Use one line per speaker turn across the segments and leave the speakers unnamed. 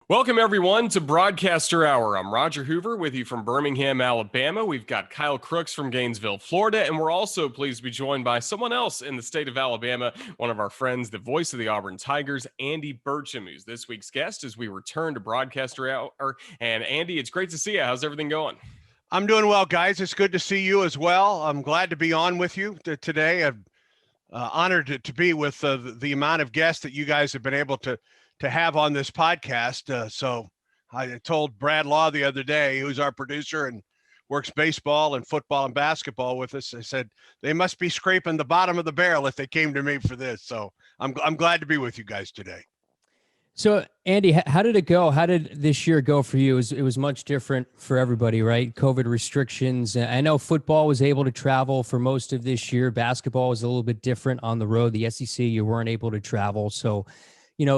Welcome, everyone, to Broadcaster Hour. I'm Roger Hoover with you from Birmingham, Alabama. We've got Kyle Crooks from Gainesville, Florida, and we're also pleased to be joined by someone else in the state of Alabama, one of our friends, the voice of the Auburn Tigers, Andy Burcham, who's this week's guest as we return to Broadcaster Hour. And Andy, it's great to see you. How's everything going?
I'm doing well, guys. It's good to see you as well. I'm glad to be on with you today. I'm honored to be with the amount of guests that you guys have been able to have on this podcast. So I told Brad Law the other day, who's our producer and works baseball and football and basketball with us. I said, they must be scraping the bottom of the barrel if they came to me for this. So I'm glad to be with you guys today.
So, Andy, how did it go? How did this year go for you? It was much different for everybody, right? COVID restrictions. I know football was able to travel for most of this year. Basketball was a little bit different on the road. The SEC, you weren't able to travel. So,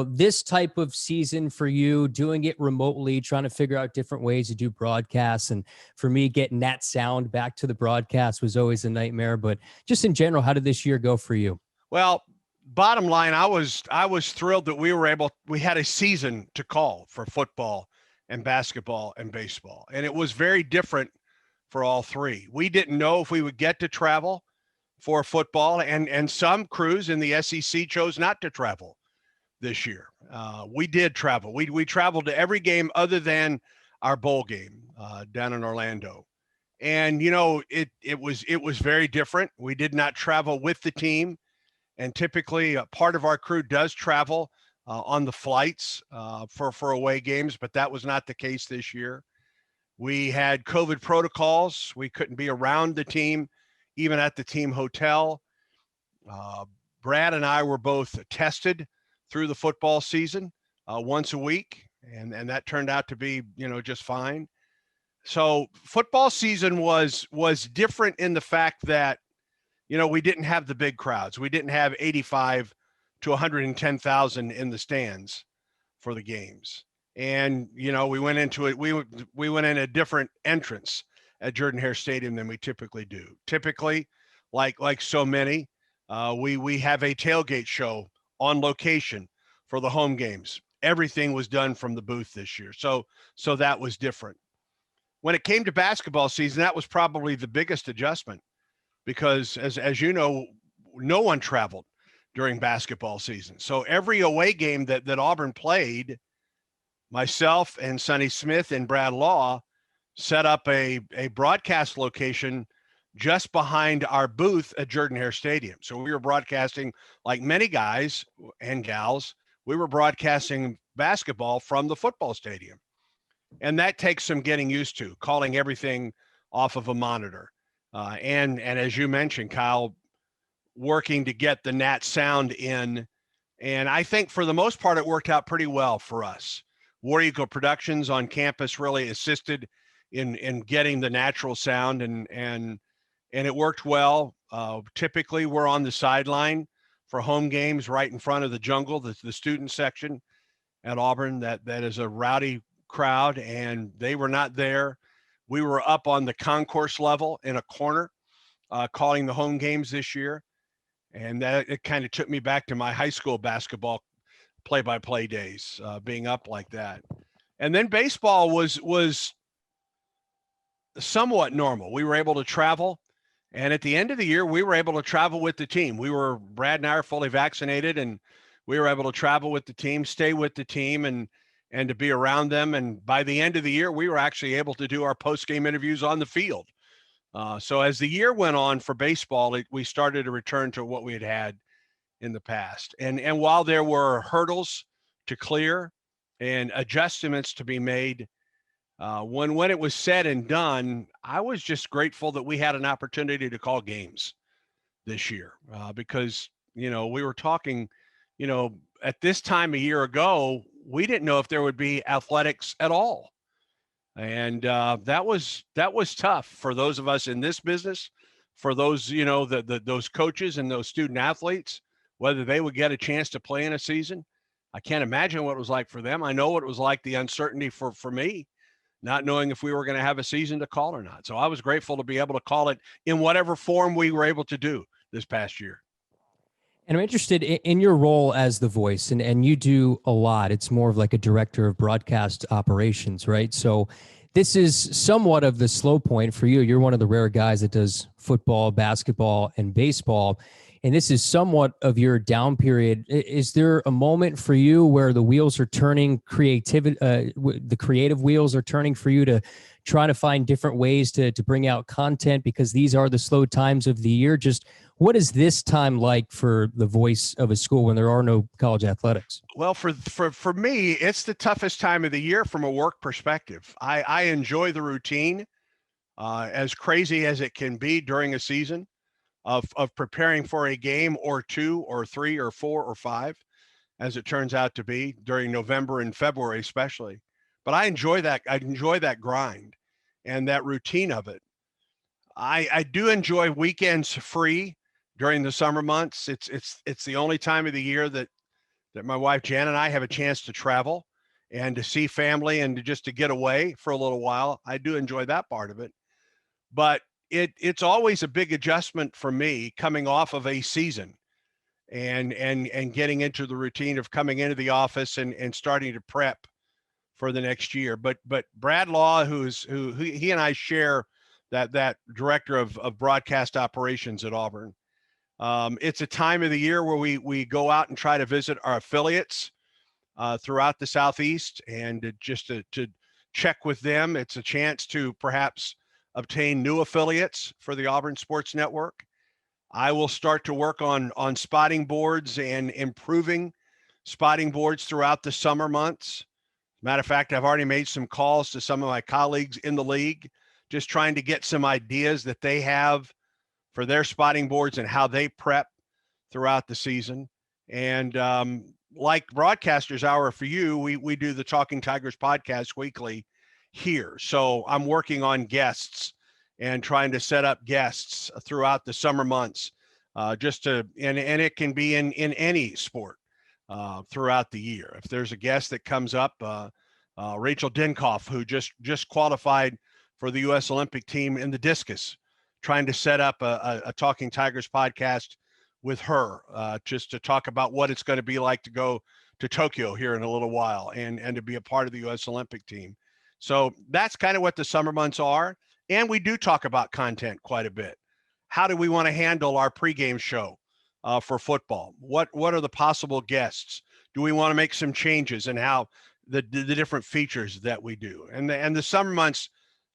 this type of season for you, doing it remotely, trying to figure out different ways to do broadcasts. And for me, getting that sound back to the broadcast was always a nightmare. But just in general, how did this year go for you?
Well, bottom line, I was thrilled that we had a season to call for football and basketball and baseball. And it was very different for all three. We didn't know if we would get to travel for football, and some crews in the SEC chose not to travel this year. We did travel. We traveled to every game other than our bowl game down in Orlando. And, it was very different. We did not travel with the team. And typically part of our crew does travel on the flights for away games, but that was not the case this year. We had COVID protocols. We couldn't be around the team, even at the team hotel. Brad and I were both tested through the football season once a week, and that turned out to be, just fine. So football season was different in the fact that we didn't have the big crowds. We didn't have 85 to 110,000 in the stands for the games. And, we went into it. We went in a different entrance at Jordan-Hare Stadium than we typically do. Typically, like so many, we have a tailgate show on location for the home games. Everything was done from the booth this year. So that was different. When it came to basketball season, that was probably the biggest adjustment, because as you know, no one traveled during basketball season. So every away game that Auburn played, myself and Sonny Smith and Brad Law set up a broadcast location just behind our booth at Jordan-Hare Stadium. So we were broadcasting, like many guys and gals, we were broadcasting basketball from the football stadium. And that takes some getting used to, calling everything off of a monitor. And as you mentioned, Kyle, working to get the Nat sound in. And I think for the most part, it worked out pretty well for us. War Eagle Productions on campus really assisted in getting the natural sound, and it worked well. Typically, we're on the sideline for home games right in front of the jungle, the student section at Auburn. That is a rowdy crowd, and they were not there. We were up on the concourse level in a corner calling the home games this year. And that it kind of took me back to my high school basketball play-by-play days, being up like that. And then baseball was somewhat normal. We were able to travel. And at the end of the year, we were able to travel with the team. Brad and I are fully vaccinated, and we were able to travel with the team, stay with the team, and to be around them. And by the end of the year, we were actually able to do our post-game interviews on the field. So as the year went on for baseball, we started to return to what we had in the past. And while there were hurdles to clear and adjustments to be made, when it was said and done, I was just grateful that we had an opportunity to call games this year because, we were talking, at this time a year ago, we didn't know if there would be athletics at all. And that was tough for those of us in this business, for those, those coaches and those student athletes, whether they would get a chance to play in a season. I can't imagine what it was like for them. I know what it was like, the uncertainty for me, not knowing if we were going to have a season to call or not. So I was grateful to be able to call it in whatever form we were able to do this past year.
And I'm interested in your role as the voice, and you do a lot. It's more of like a director of broadcast operations, right? So this is somewhat of the slow point for you. You're one of the rare guys that does football, basketball, and baseball. And this is somewhat of your down period. Is there a moment for you where the wheels are turning, the creative wheels are turning for you to try to find different ways to bring out content, because these are the slow times of the year? Just what is this time like for the voice of a school when there are no college athletics?
Well, for me, it's the toughest time of the year from a work perspective. I enjoy the routine, as crazy as it can be during a season of preparing for a game or two or three or four or five, as it turns out to be during November and February, especially. But I enjoy that. I enjoy that grind and that routine of it. I do enjoy weekends free during the summer months. It's the only time of the year that my wife Jan and I have a chance to travel and to see family and to get away for a little while. I do enjoy that part of it, but it's always a big adjustment for me coming off of a season and getting into the routine of coming into the office and starting to prep for the next year. But Brad Law, who he and I share that director of broadcast operations at Auburn. It's a time of the year where we go out and try to visit our affiliates throughout the Southeast and to check with them. It's a chance to perhaps obtain new affiliates for the Auburn Sports Network. I will start to work on spotting boards and improving spotting boards throughout the summer months. Matter of fact, I've already made some calls to some of my colleagues in the league, just trying to get some ideas that they have for their spotting boards and how they prep throughout the season. And like Broadcasters Hour for you, we do the Talking Tigers podcast weekly here. So I'm working on guests and trying to set up guests throughout the summer months, and it can be in any sport throughout the year. If there's a guest that comes up, Rachel Dinkoff, who just qualified for the U.S. Olympic team in the discus, trying to set up a Talking Tigers podcast with her, just to talk about what it's going to be like to go to Tokyo here in a little while and to be a part of the U.S. Olympic team. So that's kind of what the summer months are. And we do talk about content quite a bit. How do we want to handle our pregame show for football? What are the possible guests? Do we want to make some changes in how the different features that we do? And the summer months,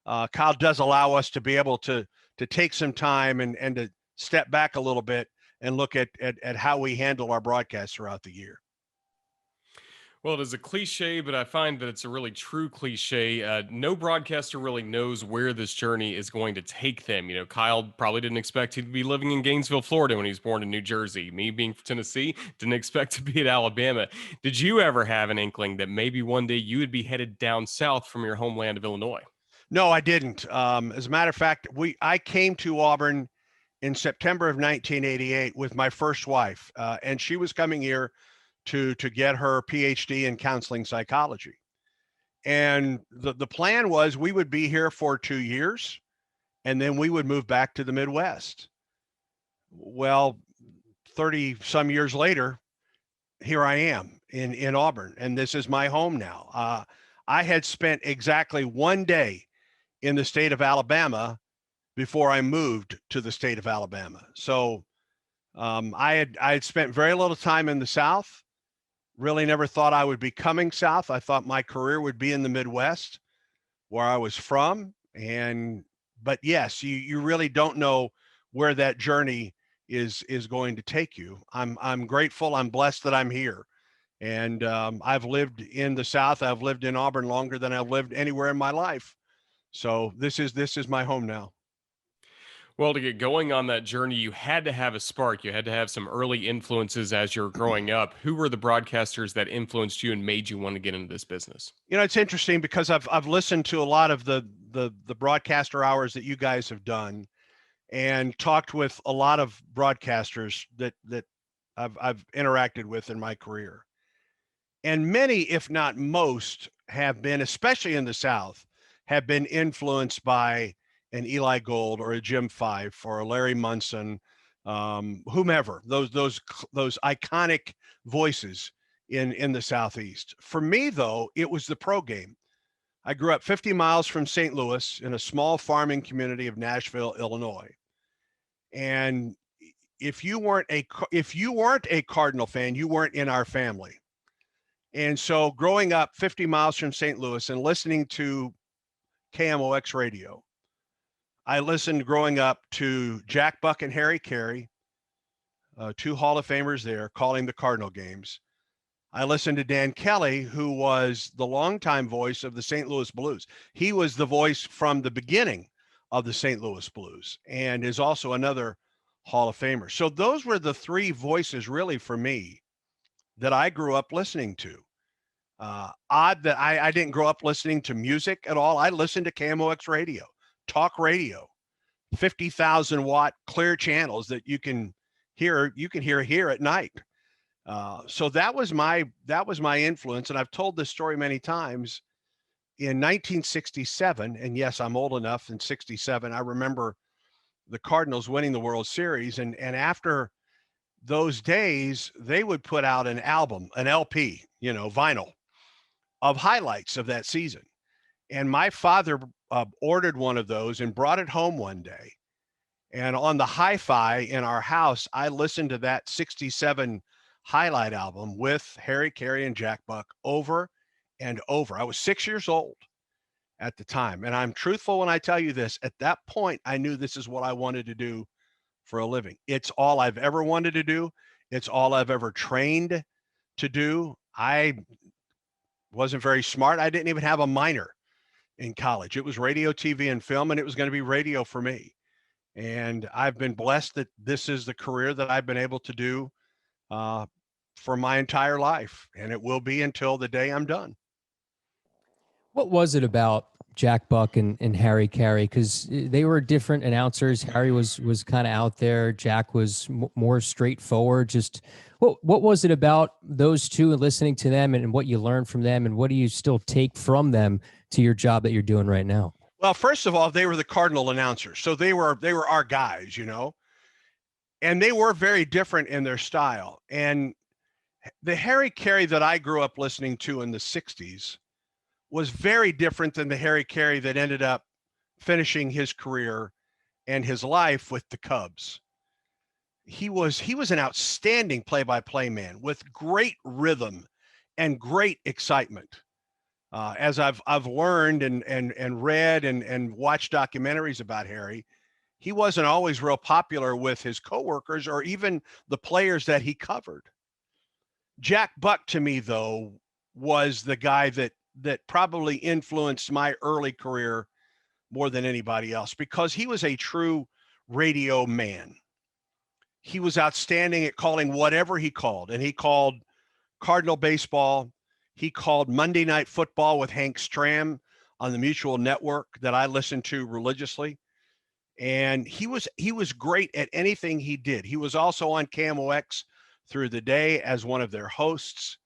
Kyle, does allow us to be able to take some time and to step back a little bit and look at how we handle our broadcasts throughout the year.
Well, it is a cliche, but I find that it's a really true cliche. No broadcaster really knows where this journey is going to take them. You know, Kyle probably didn't expect he'd be living in Gainesville, Florida when he was born in New Jersey. Me being from Tennessee, didn't expect to be at Alabama. Did you ever have an inkling that maybe one day you would be headed down south from your homeland of Illinois?
No, I didn't. As a matter of fact, I came to Auburn in September of 1988 with my first wife, and she was coming here to get her PhD in counseling psychology. And the plan was we would be here for 2 years and then we would move back to the Midwest. Well, 30 some years later, here I am in Auburn, and this is my home now. I had spent exactly 1 day in the state of Alabama before I moved to the state of Alabama. So I had spent very little time in the South. Really never thought I would be coming south. I thought my career would be in the Midwest, where I was from. But yes, you really don't know where that journey is going to take you. I'm grateful. I'm blessed that I'm here. And I've lived in the South. I've lived in Auburn longer than I've lived anywhere in my life. So this is my home now.
Well, to get going on that journey, you had to have a spark. You had to have some early influences as you're growing up. Who were the broadcasters that influenced you and made you want to get into this business?
You know, it's interesting because I've listened to a lot of the broadcaster hours that you guys have done, and talked with a lot of broadcasters that I've interacted with in my career. And many, if not most, have been, especially in the South, have been influenced by an Eli Gold or a Jim Fife or a Larry Munson, whomever, those iconic voices in the Southeast. For me, though, it was the pro game. I grew up 50 miles from St. Louis in a small farming community of Nashville, Illinois. And if you weren't a Cardinal fan, you weren't in our family. And so growing up 50 miles from St. Louis and listening to KMOX radio, I listened growing up to Jack Buck and Harry Carey, two Hall of Famers there, calling the Cardinal games. I listened to Dan Kelly, who was the longtime voice of the St. Louis Blues. He was the voice from the beginning of the St. Louis Blues and is also another Hall of Famer. So those were the three voices really for me that I grew up listening to. Odd that I didn't grow up listening to music at all. I listened to KMOX radio, talk radio, 50,000 watt clear channels that you can hear here at night. So that was my influence. And I've told this story many times. In 1967, and yes, I'm old enough, in 67, I remember the Cardinals winning the World Series. And after those days, they would put out an album, an LP, vinyl of highlights of that season. And my father ordered one of those and brought it home one day. And on the hi-fi in our house, I listened to that 67 highlight album with Harry Carey and Jack Buck over and over. I was 6 years old at the time. And I'm truthful when I tell you this. At that point, I knew this is what I wanted to do for a living. It's all I've ever wanted to do. It's all I've ever trained to do. I wasn't very smart. I didn't even have a minor in college. It was radio, TV, and film, and it was going to be radio for me. And I've been blessed that this is the career that I've been able to do for my entire life. And it will be until the day I'm done.
What was it about Jack Buck and Harry Carey? Because they were different announcers. Harry was kind of out there. Jack was more straightforward. Just what was it about those two and listening to them and what you learned from them, and what do you still take from them to your job that you're doing right now?
Well, first of all, they were the Cardinal announcers. So they were our guys, and they were very different in their style. And the Harry Carey that I grew up listening to in the 60s was very different than the Harry Carey that ended up finishing his career and his life with the Cubs. He was an outstanding play-by-play man with great rhythm and great excitement. As I've learned and read and watched documentaries about Harry, he wasn't always real popular with his coworkers or even the players that he covered. Jack Buck, to me, though, was the guy that probably influenced my early career more than anybody else, because he was a true radio man. He was outstanding at calling whatever he called, and he called Cardinal baseball. He called Monday Night Football with Hank Stram on the Mutual Network that I listened to religiously. And he was great at anything he did. He was also on KMOX through the day as one of their hosts.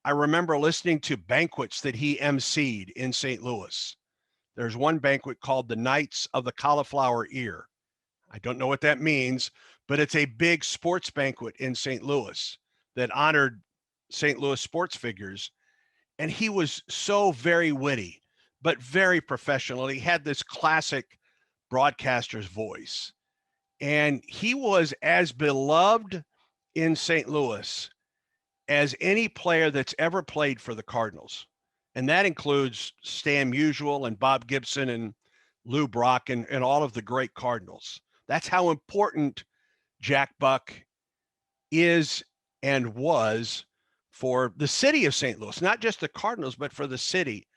I remember listening to banquets that he emceed in St. Louis. There's one banquet called the Knights of the Cauliflower Ear. I don't know what that means, but it's a big sports banquet in St. Louis that honored St. Louis sports figures. And he was so very witty, but very professional. He had this classic broadcaster's voice. And he was as beloved in St. Louis as any player that's ever played for the Cardinals. And that includes Stan Musial and Bob Gibson and Lou Brock and all of the great Cardinals. That's how important Jack Buck is and was for the city of St. Louis, not just the Cardinals, but for the city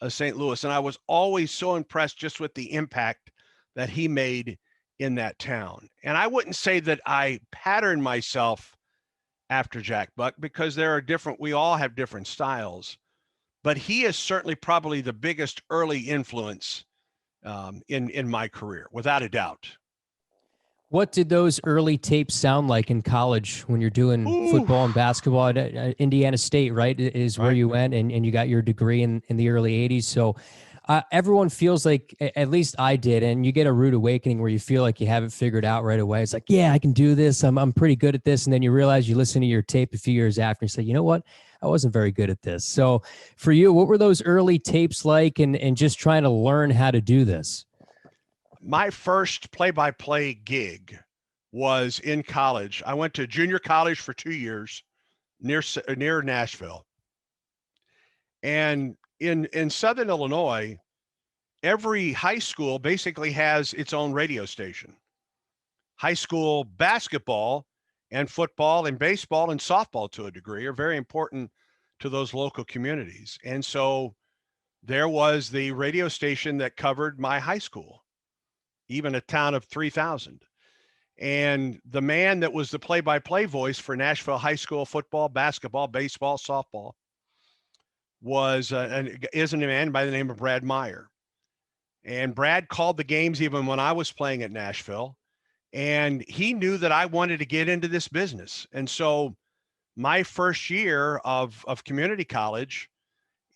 of St. Louis. And I was always so impressed just with the impact that he made in that town. And I wouldn't say that I patterned myself after Jack Buck, because we all have different styles, but he is certainly probably the biggest early influence in my career, without a doubt.
What did those early tapes sound like in college when you're doing football and basketball at Indiana State, right? Is where you went and you got your degree in the early 80s. So everyone feels like, at least I did, and you get a rude awakening where you feel like you have it figured out right away. It's like, yeah, I can do this. I'm pretty good at this. And then you realize you listen to your tape a few years after and say, you know what? I wasn't very good at this. So for you, what were those early tapes like, and just trying to learn how to do this?
My first play-by-play gig was in college. I went to junior college for 2 years near Nashville. And in Southern Illinois, every high school basically has its own radio station. High school basketball and football and baseball and softball to a degree are very important to those local communities. And so there was the radio station that covered my high school, even a town of 3,000. And the man that was the play-by-play voice for Nashville high school football, basketball, baseball, softball is a man by the name of Brad Meyer. And Brad called the games even when I was playing at Nashville. And he knew that I wanted to get into this business. And so my first year of community college,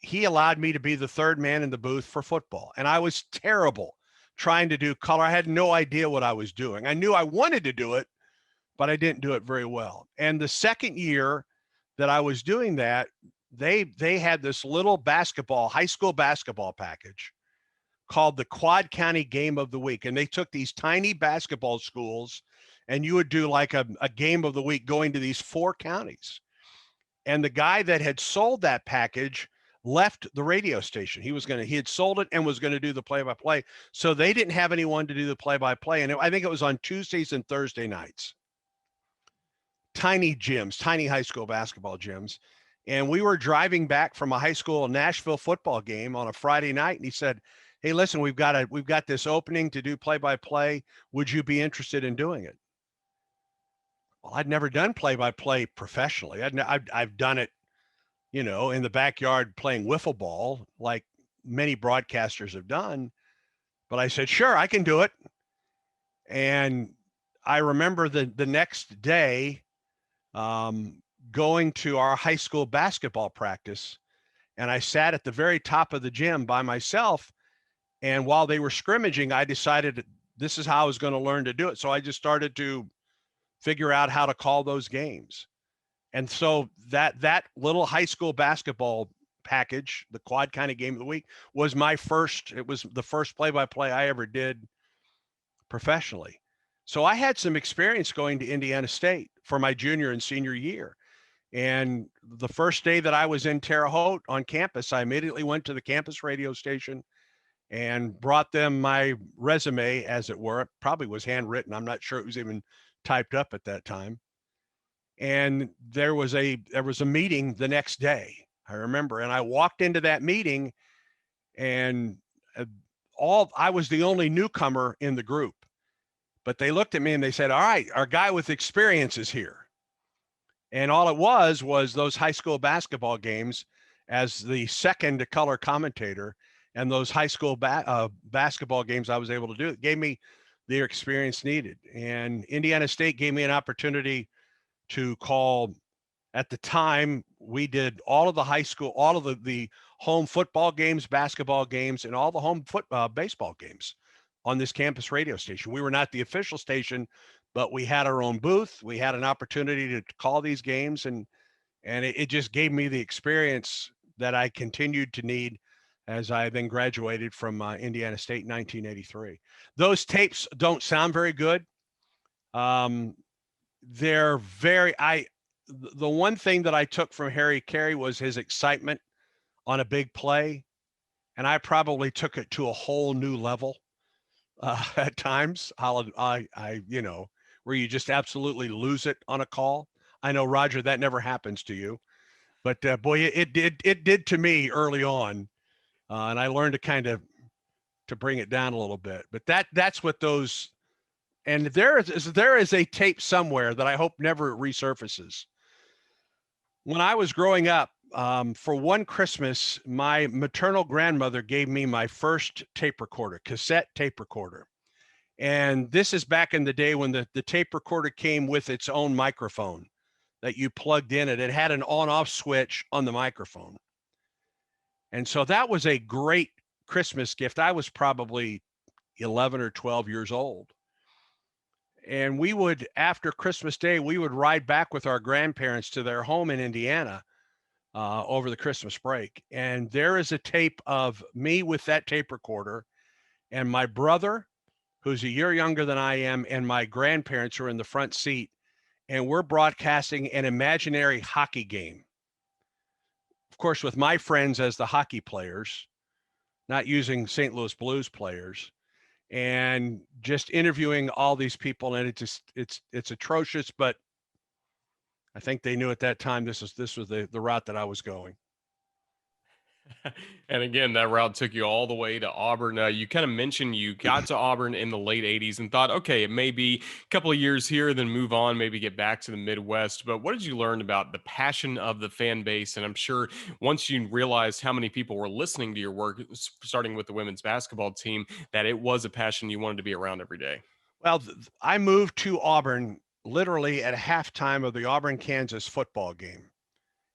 he allowed me to be the third man in the booth for football. And I was terrible trying to do color. I had no idea what I was doing. I knew I wanted to do it, but I didn't do it very well. And the second year that I was doing that, they had this little high school basketball package called the Quad County Game of the Week. And they took these tiny basketball schools, and you would do like a game of the week going to these 4 counties. And the guy that had sold that package left the radio station. He had sold it and was going to do the play-by-play. So they didn't have anyone to do the play-by-play. And I think it was on Tuesdays and Thursday nights. Tiny gyms, tiny high school basketball gyms. And we were driving back from a high school Nashville football game on a Friday night. And he said, hey, listen, we've got this opening to do play-by-play. Would you be interested in doing it? Well, I'd never done play-by-play professionally. I've done it, in the backyard playing wiffle ball, like many broadcasters have done. But I said, sure, I can do it. And I remember the next day going to our high school basketball practice, and I sat at the very top of the gym by myself. And while they were scrimmaging, I decided this is how I was going to learn to do it. So I just started to figure out how to call those games. And so that little high school basketball package, the Quad County Game of the Week, was it was the first play-by-play I ever did professionally. So I had some experience going to Indiana State for my junior and senior year. And the first day that I was in Terre Haute on campus, I immediately went to the campus radio station and brought them my resume, as it were. It probably was handwritten. I'm not sure it was even typed up at that time. And there was a meeting the next day, I remember. And I walked into that meeting, and I was the only newcomer in the group. But they looked at me and they said, all right, our guy with experience is here. And all it was those high school basketball games as the second color commentator, and those high school basketball games I was able to do. It gave me the experience needed. And Indiana State gave me an opportunity to call. At the time, we did all of the high school, all of the home football games, basketball games, and all the home baseball games on this campus radio station. We were not the official station, but we had our own booth. We had an opportunity to call these games, and it just gave me the experience that I continued to need as I then graduated from Indiana State in 1983. Those tapes don't sound very good. The one thing that I took from Kerry was his excitement on a big play. And I probably took it to a whole new level at times. Where you just absolutely lose it on a call. I know, Roger, that never happens to you, but boy, it did to me early on. And I learned to bring it down a little bit, but that's what those, and there is a tape somewhere that I hope never resurfaces. When I was growing up, for one Christmas, my maternal grandmother gave me my first tape recorder, cassette tape recorder. And this is back in the day when the tape recorder came with its own microphone that you plugged in it. It had an on-off switch on the microphone. And so that was a great Christmas gift. I was probably 11 or 12 years old. And we would, after Christmas Day, we would ride back with our grandparents to their home in Indiana over the Christmas break. And there is a tape of me with that tape recorder and my brother, who's a year younger than I am, and my grandparents are in the front seat. And we're broadcasting an imaginary hockey game. Of course, with my friends as the hockey players, not using St. Louis Blues players, and just interviewing all these people. And it's atrocious, but I think they knew at that time this was the route that I was going.
And again, that route took you all the way to Auburn. You kind of mentioned you got to Auburn in the late 80s and thought, okay, it may be a couple of years here, then move on, maybe get back to the Midwest. But what did you learn about the passion of the fan base? And I'm sure once you realized how many people were listening to your work, starting with the women's basketball team, that it was a passion you wanted to be around every day.
Well, I moved to Auburn literally at halftime of the Auburn-Kansas football game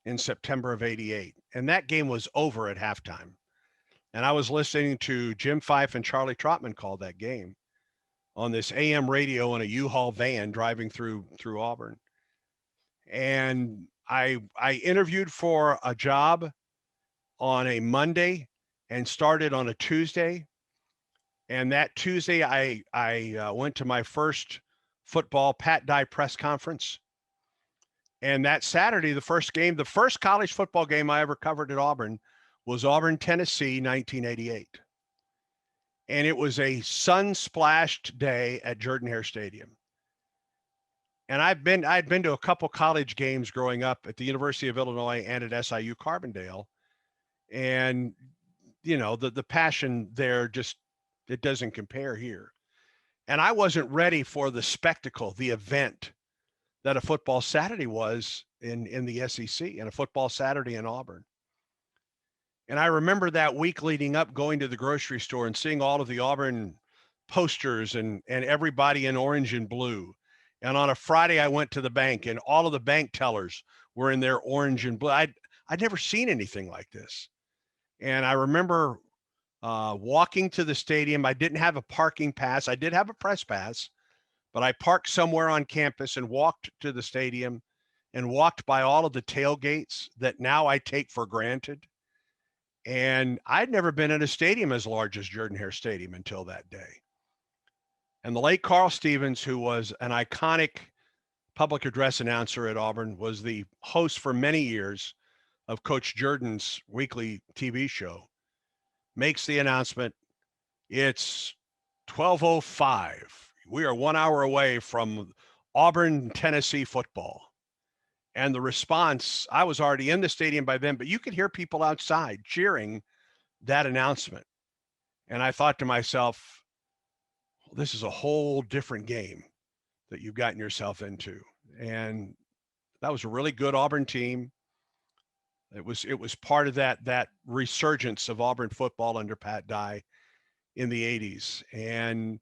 in September of '88. And that game was over at halftime. And I was listening to Jim Fife and Charlie Trotman call that game on this AM radio in a U-Haul van driving through Auburn. And I interviewed for a job on a Monday and started on a Tuesday. And that Tuesday, I went to my first football Pat Dye press conference. And that Saturday, the first college football game I ever covered at Auburn was Auburn, Tennessee, 1988. And it was a sun-splashed day at Jordan-Hare Stadium. And I'd been to a couple college games growing up at the University of Illinois and at SIU Carbondale. And, you know, the passion there just, it doesn't compare here. And I wasn't ready for the spectacle, the event that a football Saturday was in the SEC and a football Saturday in Auburn. And I remember that week leading up going to the grocery store and seeing all of the Auburn posters and everybody in orange and blue. And on a Friday, I went to the bank and all of the bank tellers were in their orange and blue. I'd never seen anything like this. And I remember walking to the stadium. I didn't have a parking pass. I did have a press pass, but I parked somewhere on campus and walked to the stadium and walked by all of the tailgates that now I take for granted. And I'd never been in a stadium as large as Jordan-Hare Stadium until that day. And the late Carl Stevens, who was an iconic public address announcer at Auburn, was the host for many years of Coach Jordan's weekly TV show, makes the announcement. It's 12:05. We are 1 hour away from Auburn, Tennessee football. And the response, I was already in the stadium by then, but you could hear people outside cheering that announcement. And I thought to myself, well, this is a whole different game that you've gotten yourself into. And that was a really good Auburn team. It was part of that resurgence of Auburn football under Pat Dye in the 80s. And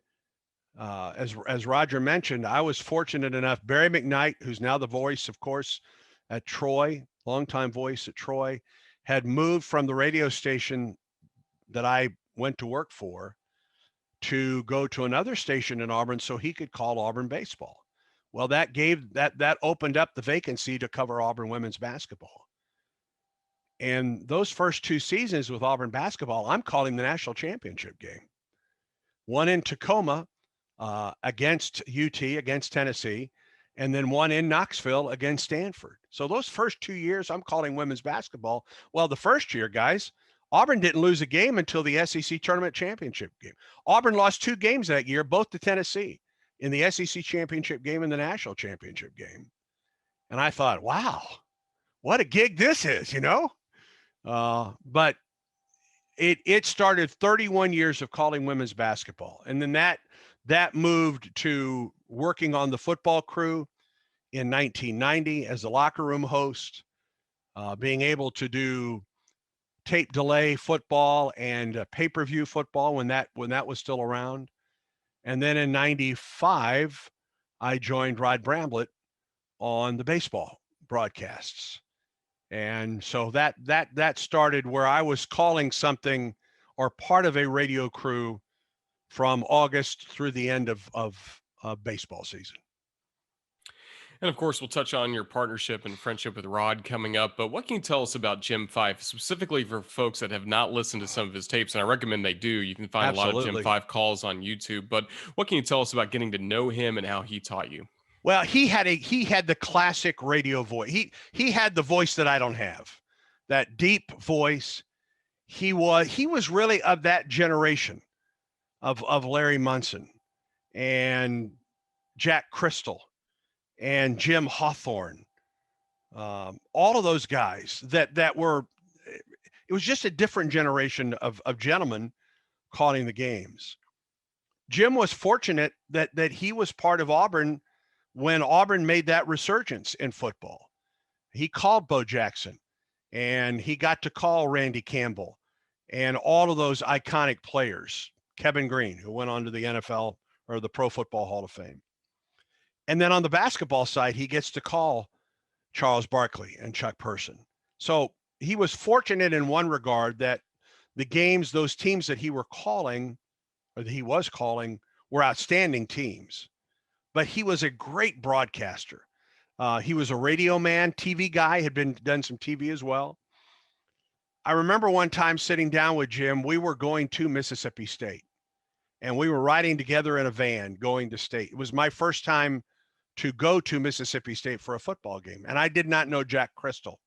as Roger mentioned, I was fortunate enough. Barry McKnight, who's now the voice, of course, at Troy, longtime voice at Troy, had moved from the radio station that I went to work for to go to another station in Auburn so he could call Auburn baseball. Well, that opened up the vacancy to cover Auburn women's basketball. And those first two seasons with Auburn basketball, I'm calling the national championship game. One in Tacoma, against UT, against Tennessee, and then one in Knoxville against Stanford. So those first 2 years, I'm calling women's basketball. Well, the first year, guys, Auburn didn't lose a game until the SEC tournament championship game. Auburn lost 2 games that year, both to Tennessee, in the SEC championship game and the national championship game. And I thought, wow, what a gig this is, you know? But it started 31 years of calling women's basketball. And then that moved to working on the football crew in 1990 as a locker room host, being able to do tape delay football and pay-per-view football when that was still around. And then in 95, I joined Rod Bramblet on the baseball broadcasts. And so that started where I was calling something or part of a radio crew from August through the end of baseball season.
And of course, we'll touch on your partnership and friendship with Rod coming up. But what can you tell us about Jim Fife, specifically for folks that have not listened to some of his tapes? And I recommend they do. You can find a lot of Jim
Absolutely.
Fife calls on YouTube. But what can you tell us about getting to know him and how he taught you?
Well, he had the classic radio voice. He had the voice that I don't have, that deep voice. He was really of that generation of Larry Munson and Jack Crystal and Jim Hawthorne, all of those guys that were. It was just a different generation of gentlemen calling the games. Jim was fortunate that he was part of Auburn when Auburn made that resurgence in football. He called Bo Jackson, and he got to call Randy Campbell and all of those iconic players, Kevin Green, who went on to the NFL or the Pro Football Hall of Fame. And then on the basketball side, he gets to call Charles Barkley and Chuck Person. So he was fortunate in one regard that the games, those teams that he was calling, were outstanding teams. But he was a great broadcaster. He was a radio man, TV guy, had done some TV as well. I remember one time sitting down with Jim, we were going to Mississippi State, and we were riding together in a van going to state. It was my first time to go to Mississippi State for a football game, and I did not know Jack Crystal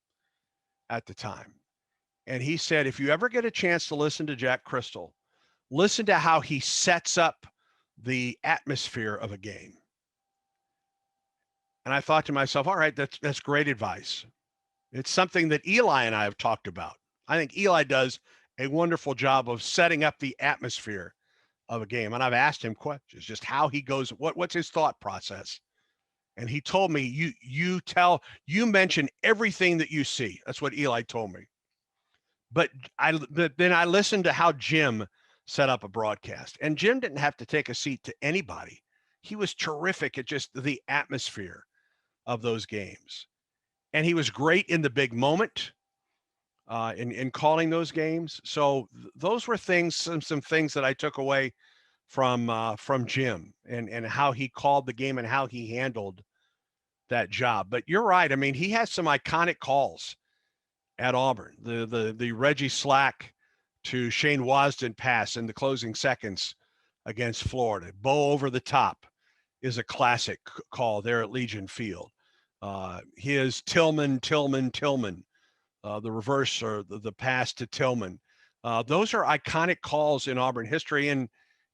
at the time. And he said, if you ever get a chance to listen to Jack Crystal, listen to how he sets up the atmosphere of a game. And I thought to myself, all right, that's great advice. It's something that Eli and I have talked about. I think Eli does a wonderful job of setting up the atmosphere of a game. And I've asked him questions, just how he goes, what's his thought process? And he told me, you mention everything that you see. That's what Eli told me. But then I listened to how Jim set up a broadcast. And Jim didn't have to take a seat to anybody. He was terrific at just the atmosphere of those games. And he was great in the big moment in calling those games. So those were some things that I took away from Jim and how he called the game and how he handled that job. But you're right. I mean, he has some iconic calls at Auburn. The Reggie Slack to Shane Wasden pass in the closing seconds against Florida. Bo over the top is a classic call there at Legion Field. His Tillman, the reverse or the pass to Tillman. Those are iconic calls in Auburn history,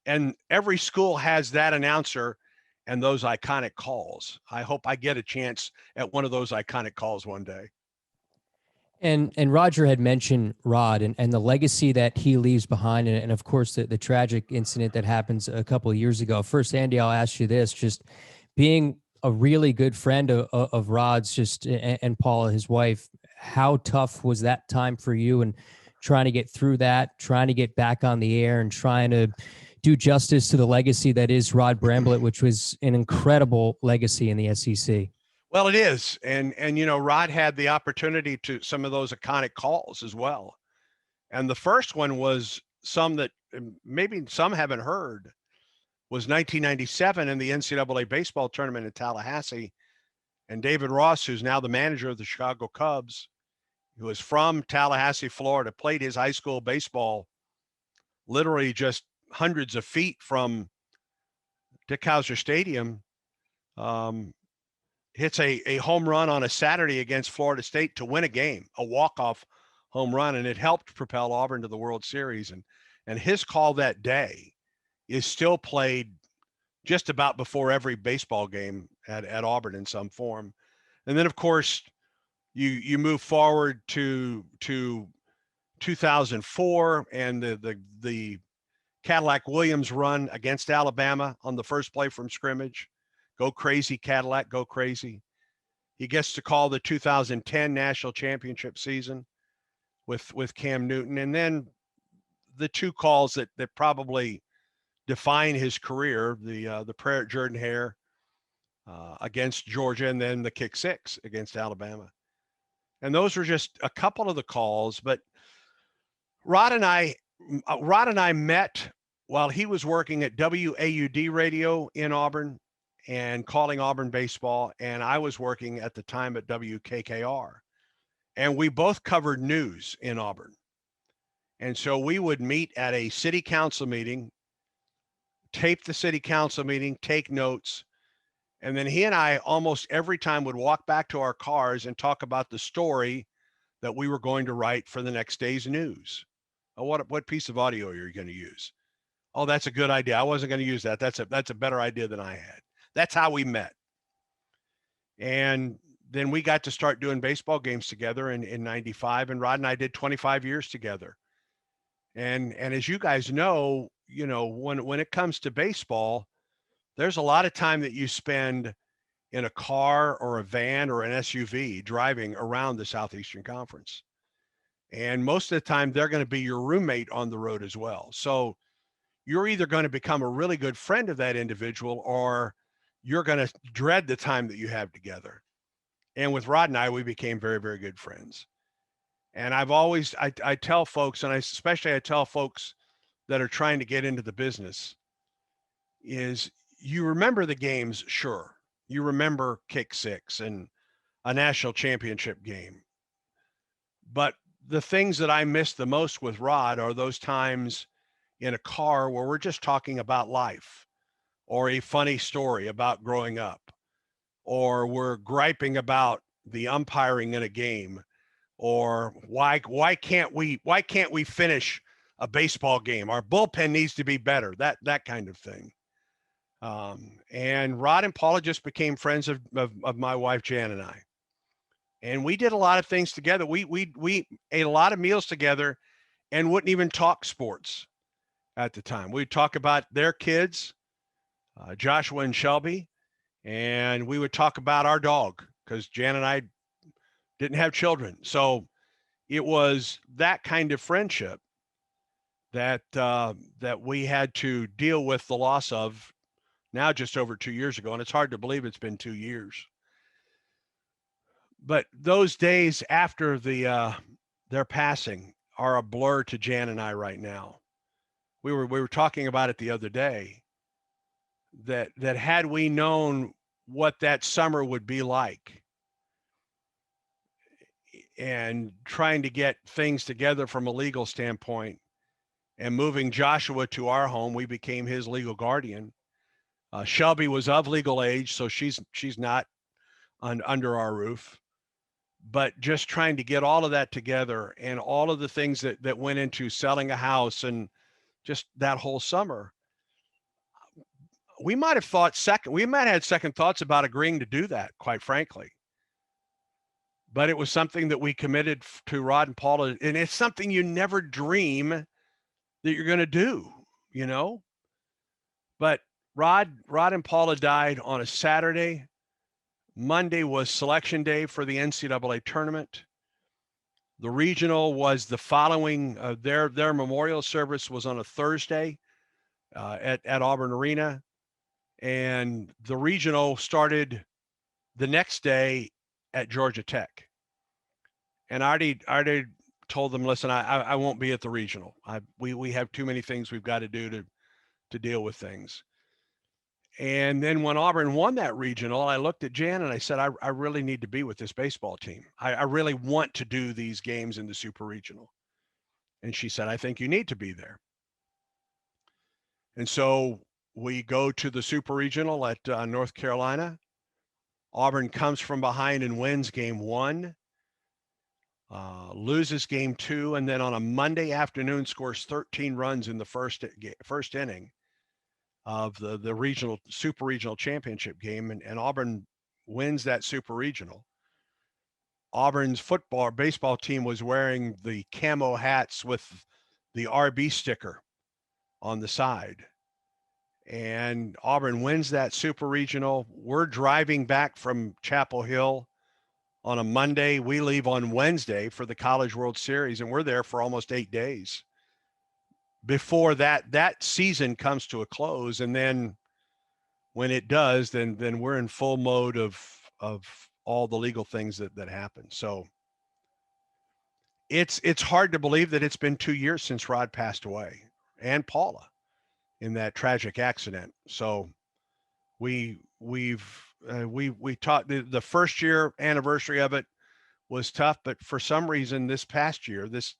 and every school has that announcer and those iconic calls. I hope I get a chance at one of those iconic calls one day.
And Roger had mentioned Rod and the legacy that he leaves behind, and of course the tragic incident that happens a couple of years ago. First, Andy, I'll ask you this: just being a really good friend of Rod's, just and Paula, his wife, how tough was that time for you, and trying to get through that, trying to get back on the air, and trying to do justice to the legacy that is Rod Bramblet, which was an incredible legacy in the SEC.
Well, it is. And Rod had the opportunity to some of those iconic calls as well. And the first one was some that maybe some haven't heard, was 1997 in the NCAA baseball tournament in Tallahassee. And David Ross, who's now the manager of the Chicago Cubs, who is from Tallahassee, Florida, played his high school baseball literally just hundreds of feet from Dick Howser Stadium. Hits a home run on a Saturday against Florida State to win a game, a walk-off home run, and it helped propel Auburn to the World Series. And his call that day is still played just about before every baseball game at Auburn in some form. And then, of course, you move forward to 2004 and the Cadillac Williams run against Alabama on the first play from scrimmage. Go crazy, Cadillac, go crazy. He gets to call the 2010 national championship season with Cam Newton. And then the two calls that probably define his career, the prayer at Jordan-Hare against Georgia, and then the kick six against Alabama. And those were just a couple of the calls. But Rod and I Rod and I met while he was working at WAUD radio in Auburn and calling Auburn baseball, and I was working at the time at WKKR. And we both covered news in Auburn. And so we would meet at a city council meeting, tape the city council meeting, take notes. And then he and I almost every time would walk back to our cars and talk about the story that we were going to write for the next day's news. Oh, what piece of audio are you going to use? Oh, that's a good idea. I wasn't going to use that. That's a better idea than I had. That's how we met. And then we got to start doing baseball games together in 95, and Rod and I did 25 years together. And as you guys know, when it comes to baseball, there's a lot of time that you spend in a car or a van or an SUV driving around the Southeastern Conference. And most of the time they're going to be your roommate on the road as well. So you're either going to become a really good friend of that individual, or you're going to dread the time that you have together. And with Rod and I, we became very, very good friends. And I've always, I tell folks, and I tell folks that are trying to get into the business, is you remember the games, sure. You remember kick six and a national championship game. But the things that I miss the most with Rod are those times in a car where we're just talking about life, or a funny story about growing up, or we're griping about the umpiring in a game, or why can't we finish a baseball game? Our bullpen needs to be better. That kind of thing. And Rod and Paula just became friends of my wife Jan and I, and we did a lot of things together. We ate a lot of meals together, and wouldn't even talk sports at the time. We'd talk about their kids, Joshua and Shelby, and we would talk about our dog because Jan and I didn't have children. So it was that kind of friendship that we had to deal with the loss of now just over 2 years ago. And it's hard to believe it's been 2 years. But those days after their passing are a blur to Jan and I right now. We were talking about it the other day, that had we known what that summer would be like, and trying to get things together from a legal standpoint, and moving Joshua to our home, we became his legal guardian. Shelby was of legal age, so she's not under our roof. But just trying to get all of that together, and all of the things that went into selling a house, and just that whole summer, we might have had second thoughts about agreeing to do that, quite frankly. But it was something that we committed to Rod and Paula, and it's something you never dream that you're going to do, But Rod and Paula died on a Saturday. Monday was selection day for the NCAA tournament. The regional was the following. Their memorial service was on a Thursday at Auburn Arena, and the regional started the next day at Georgia Tech. And I already told them, listen, I won't be at the regional. We have too many things we've got to do to deal with things. And then when Auburn won that regional, I looked at Jan and I said, I really need to be with this baseball team. I really want to do these games in the super regional. And she said, I think you need to be there. And so we go to the super regional at North Carolina. Auburn comes from behind and wins game 1, loses game 2, and then on a Monday afternoon scores 13 runs in the first inning of the super regional championship game, and Auburn wins that super regional. Auburn's baseball team was wearing the camo hats with the RB sticker on the side. And Auburn wins that super regional. We're driving back from Chapel Hill on a Monday. We leave on Wednesday for the College World Series, and we're there for almost 8 days before that season comes to a close. And then when it does, then we're in full mode of all the legal things that happen. So it's hard to believe that it's been 2 years since Rod passed away, and Paula, in that tragic accident. So we taught the first year anniversary of it was tough, but for some reason this past year, this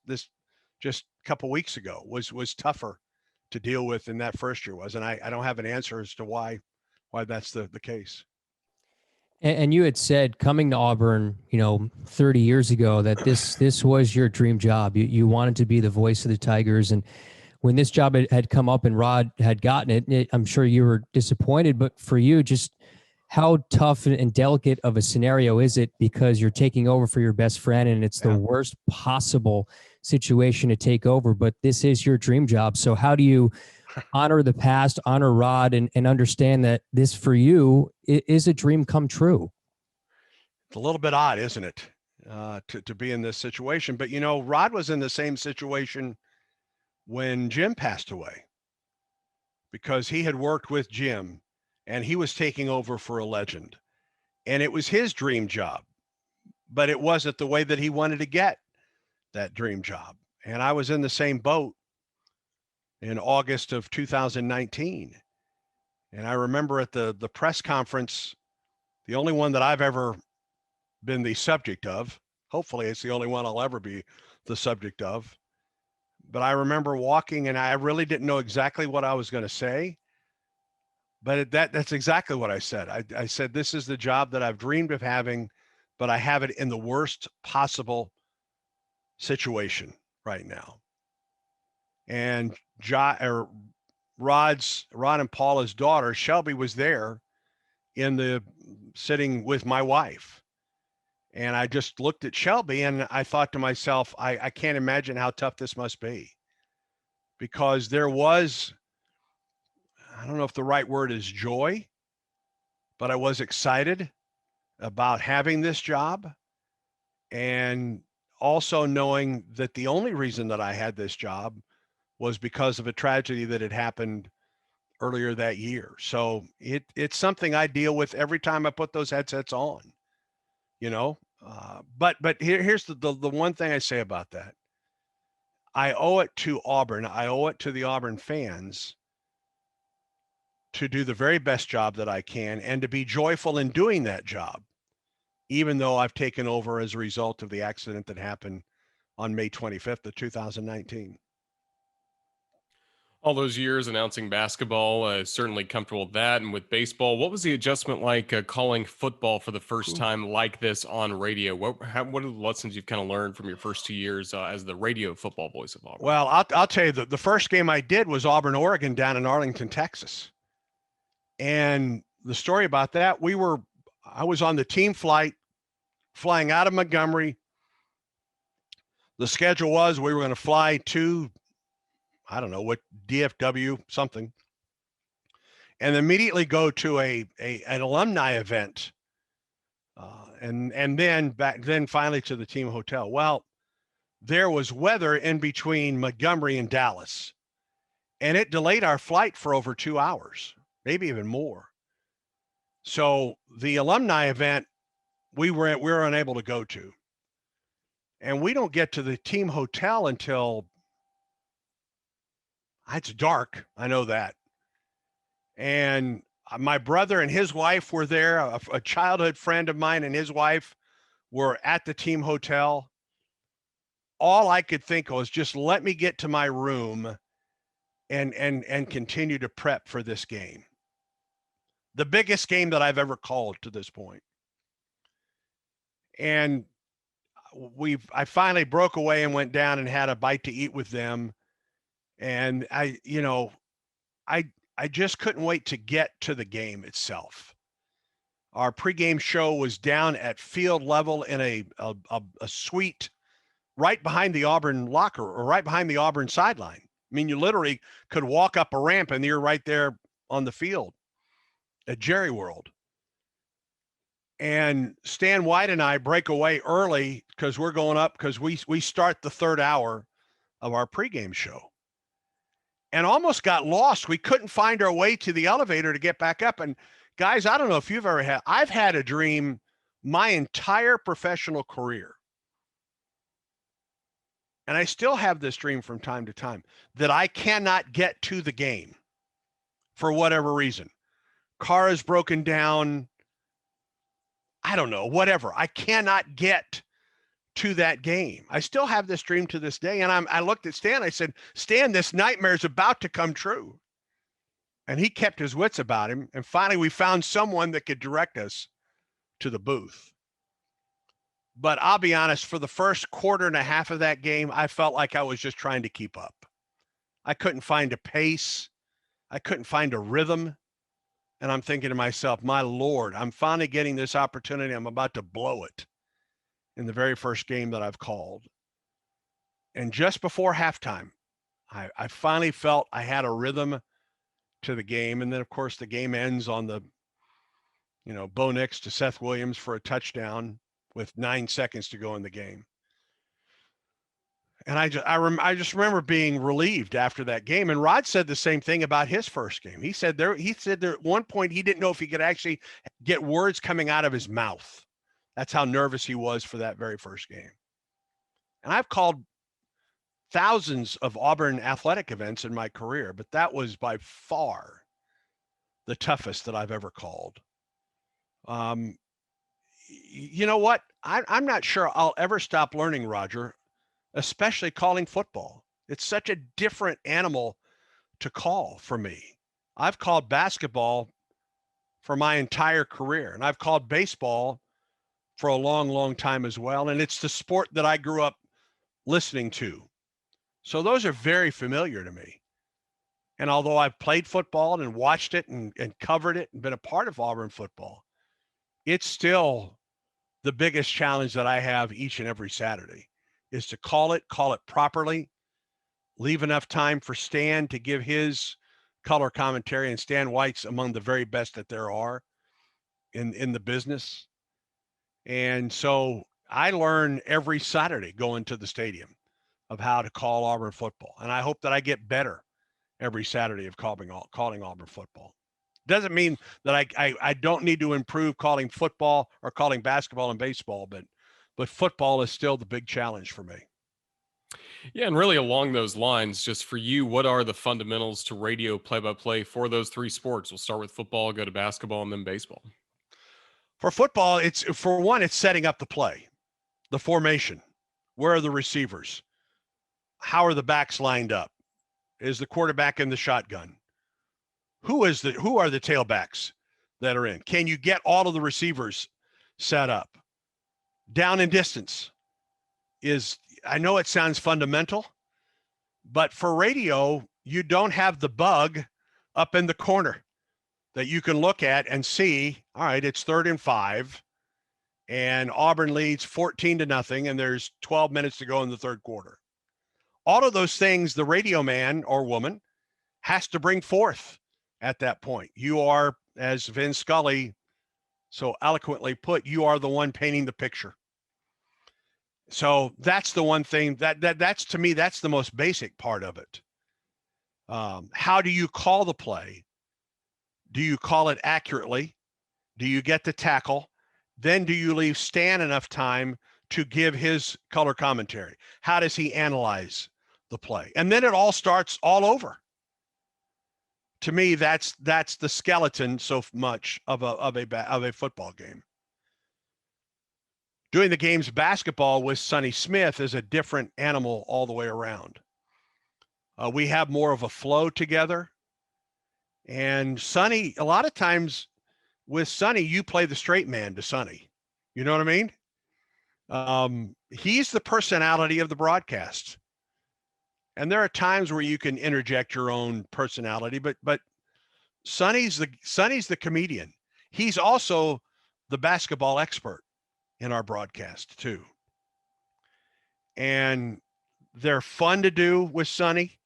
just a couple weeks ago was tougher to deal with than that first year was. And I don't have an answer as to why that's the case.
And you had said coming to Auburn, 30 years ago that this was your dream job. You wanted to be the voice of the Tigers. And when this job had come up and Rod had gotten it, I'm sure you were disappointed. But for you, just how tough and delicate of a scenario is it, because you're taking over for your best friend and it's the worst possible situation to take over, but this is your dream job. So how do you honor the past, honor Rod, and understand that this for you is a dream come true?
It's a little bit odd, isn't it, to be in this situation? But, Rod was in the same situation when Jim passed away, because he had worked with Jim and he was taking over for a legend. And it was his dream job, but it wasn't the way that he wanted to get that dream job. And I was in the same boat in August of 2019. And I remember at the press conference, the only one that I've ever been the subject of, hopefully it's the only one I'll ever be the subject of. But I remember walking and I really didn't know exactly what I was going to say. But that's exactly what I said. I said, this is the job that I've dreamed of having, but I have it in the worst possible situation right now. And Rod and Paula's daughter, Shelby, was there sitting with my wife. And I just looked at Shelby and I thought to myself, I can't imagine how tough this must be, because there was, I don't know if the right word is joy, but I was excited about having this job, and also knowing that the only reason that I had this job was because of a tragedy that had happened earlier that year. So it's something I deal with every time I put those headsets on, but here's the one thing I say about that. I owe it to Auburn. I owe it to the Auburn fans to do the very best job that I can and to be joyful in doing that job, even though I've taken over as a result of the accident that happened on May 25th of 2019.
All those years announcing basketball, certainly comfortable with that. And with baseball, what was the adjustment like calling football for the first time like this on radio? What are the lessons you've kind of learned from your first 2 years as the radio football voice of Auburn?
Well, I'll tell you, the first game I did was Auburn, Oregon, down in Arlington, Texas. And the story about that, I was on the team flight flying out of Montgomery. The schedule was we were going to fly to, I don't know what, DFW something, and immediately go to an alumni event, and then finally to the team hotel. Well, there was weather in between Montgomery and Dallas, and it delayed our flight for over 2 hours, maybe even more. So the alumni event we were unable to go to, and we don't get to the team hotel until it's dark. I know that. And my brother and his wife were there. A childhood friend of mine and his wife were at the team hotel. All I could think was just let me get to my room and continue to prep for this game. The biggest game that I've ever called to this point. And I finally broke away and went down and had a bite to eat with them. And I just couldn't wait to get to the game itself. Our pregame show was down at field level in a suite right behind the Auburn locker, or right behind the Auburn sideline. I mean, you literally could walk up a ramp and you're right there on the field at Jerry World. And Stan White and I break away early because we're going up, because we start the third hour of our pregame show, and almost got lost. We couldn't find our way to the elevator to get back up. And guys, I don't know if you've ever I've had a dream my entire professional career and I still have this dream from time to time, that I cannot get to the game for whatever reason. Car is broken down. I don't know, whatever. I cannot get to that game. I still have this dream to this day. And I looked at Stan. I said, Stan, this nightmare is about to come true. And he kept his wits about him. And finally, we found someone that could direct us to the booth. But I'll be honest, for the first quarter and a half of that game, I felt like I was just trying to keep up. I couldn't find a pace. I couldn't find a rhythm. And I'm thinking to myself, my Lord, I'm finally getting this opportunity. I'm about to blow it in the very first game that I've called. And just before halftime, I finally felt I had a rhythm to the game. And then, of course, the game ends on the, Bo Nix to Seth Williams for a touchdown with 9 seconds to go in the game. And I just remember being relieved after that game. And Rod said the same thing about his first game. He said there at one point he didn't know if he could actually get words coming out of his mouth. That's how nervous he was for that very first game. And I've called thousands of Auburn athletic events in my career, but that was by far the toughest that I've ever called. You know what? I'm not sure I'll ever stop learning, Roger, especially calling football. It's such a different animal to call for me. I've called basketball for my entire career, and I've called baseball for a long, long time as well. And it's the sport that I grew up listening to. So those are very familiar to me. And although I've played football and watched it and covered it and been a part of Auburn football, it's still the biggest challenge that I have each and every Saturday is to call it properly, leave enough time for Stan to give his color commentary, and Stan White's among the very best that there are in the business. And so I learn every Saturday going to the stadium of how to call Auburn football. And I hope that I get better every Saturday of calling Auburn football. Doesn't mean that I don't need to improve calling football or calling basketball and baseball, but football is still the big challenge for me.
Yeah, and really along those lines, just for you, what are the fundamentals to radio play-by-play for those three sports? We'll start with football, go to basketball, and then baseball.
For football, it's setting up the play, the formation. Where are the receivers? How are the backs lined up? Is the quarterback in the shotgun? Who are the tailbacks that are in? Can you get all of the receivers set up? Down and distance I know it sounds fundamental, but for radio, you don't have the bug up in the corner that you can look at and see, all right, it's 3rd and 5 and Auburn leads 14-0 and there's 12 minutes to go in the third quarter. All of those things, the radio man or woman has to bring forth at that point. You are, as Vin Scully so eloquently put, you are the one painting the picture. So that's the one thing that's to me, that's the most basic part of it. How do you call the play? Do you call it accurately? Do you get the tackle? Then do you leave Stan enough time to give his color commentary? How does he analyze the play? And then it all starts all over. To me, that's the skeleton so much of a football game. Doing the game's basketball with Sonny Smith is a different animal all the way around. We have more of a flow together. And Sonny, a lot of times with Sonny, you play the straight man to Sonny. You know what I mean? He's the personality of the broadcast. And there are times where you can interject your own personality, but Sonny's the comedian. He's also the basketball expert in our broadcast too. And they're fun to do with Sonny.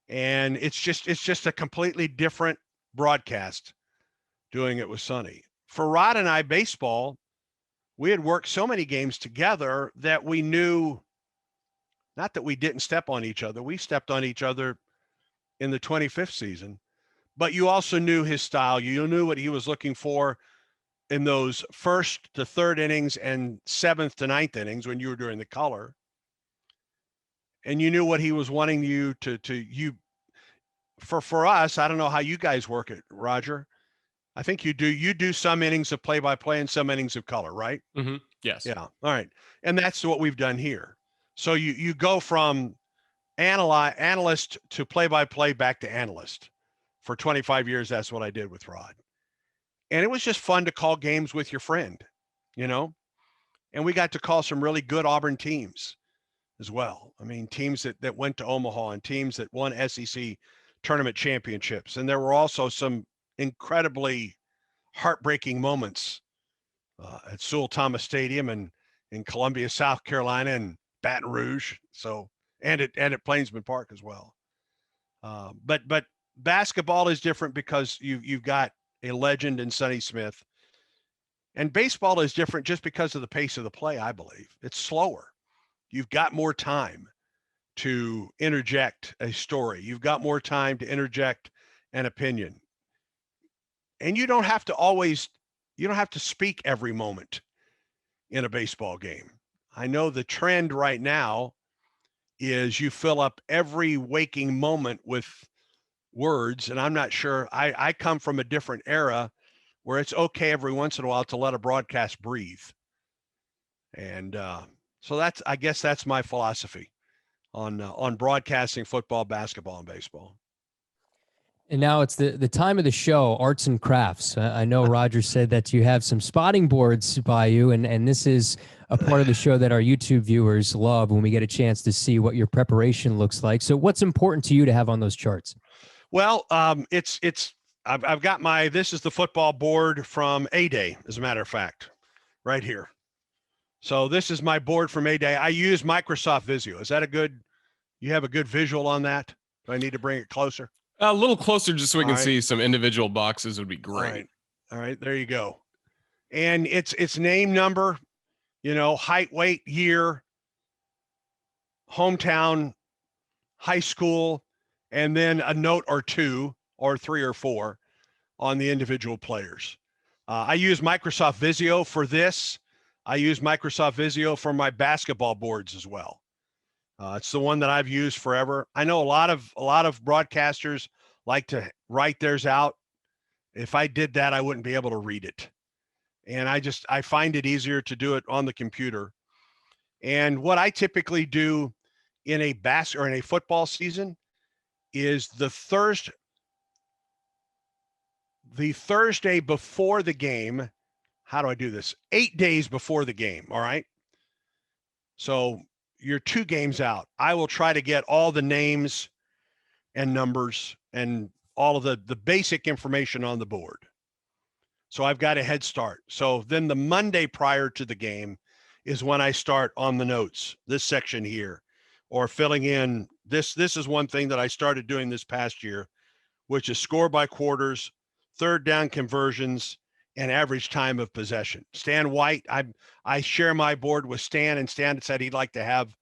And it's just a completely different broadcast doing it with Sonny. For Rod and I, baseball, we had worked so many games together that we knew, not that we didn't step on each other, we stepped on each other in the 25th season, but you also knew his style. You knew what he was looking for in those 1st to 3rd innings and 7th to 9th innings when you were doing the color. and you knew what he was wanting you to you. For us, I don't know how you guys work it, Roger. I think you do some innings of play-by-play and some innings of color, right?
Mm-hmm. Yes.
Yeah. All right. And that's what we've done here. So you go from analyst to play-by-play back to analyst. For 25 years, that's what I did with Rod. And it was just fun to call games with your friend, you know? And we got to call some really good Auburn teams as well. I mean, teams that went to Omaha and teams that won SEC tournament championships. And there were also some incredibly heartbreaking moments at Sewell Thomas Stadium and in Columbia, South Carolina, and Baton Rouge. So and at Plainsman Park as well. But basketball is different because you've got a legend in Sonny Smith, and baseball is different just because of the pace of the play. I believe it's slower. You've got more time to interject a story. You've got more time to interject an opinion, and you don't have to speak every moment in a baseball game. I know the trend right now is you fill up every waking moment with words, and I'm not sure. I come from a different era where it's okay every once in a while to let a broadcast breathe. And so I guess that's my philosophy on broadcasting football, basketball, and baseball.
And now it's the time of the show, arts and crafts. I know Roger said that you have some spotting boards by you, and this is a part of the show that our YouTube viewers love when we get a chance to see what your preparation looks like. So what's important to you to have on those charts?
Well, I've got this is the football board from A-Day, as a matter of fact, right here. So this is my board from A-Day. I use Microsoft Visio. Is that you have a good visual on that? Do I need to bring it closer?
A little closer just so we can see some individual boxes would be great.
All right. There you go. And it's name, number, height, weight, year, hometown, high school, and then a note or two or three or four on the individual players. I use Microsoft Visio for this. I use Microsoft Visio for my basketball boards as well. It's the one that I've used forever. I know a lot of broadcasters like to write theirs out. If I did that, I wouldn't be able to read it. And I find it easier to do it on the computer. And what I typically do in a in a football season is the Thursday before the game. How do I do this? 8 days before the game. All right. So you're 2 games out. I will try to get all the names and numbers and all of the basic information on the board. So I've got a head start. So then the Monday prior to the game is when I start on the notes, this section here, or filling in this. This is one thing that I started doing this past year, which is score by quarters, third down conversions, and average time of possession. Stan White, I share my board with Stan, and Stan said he'd like to have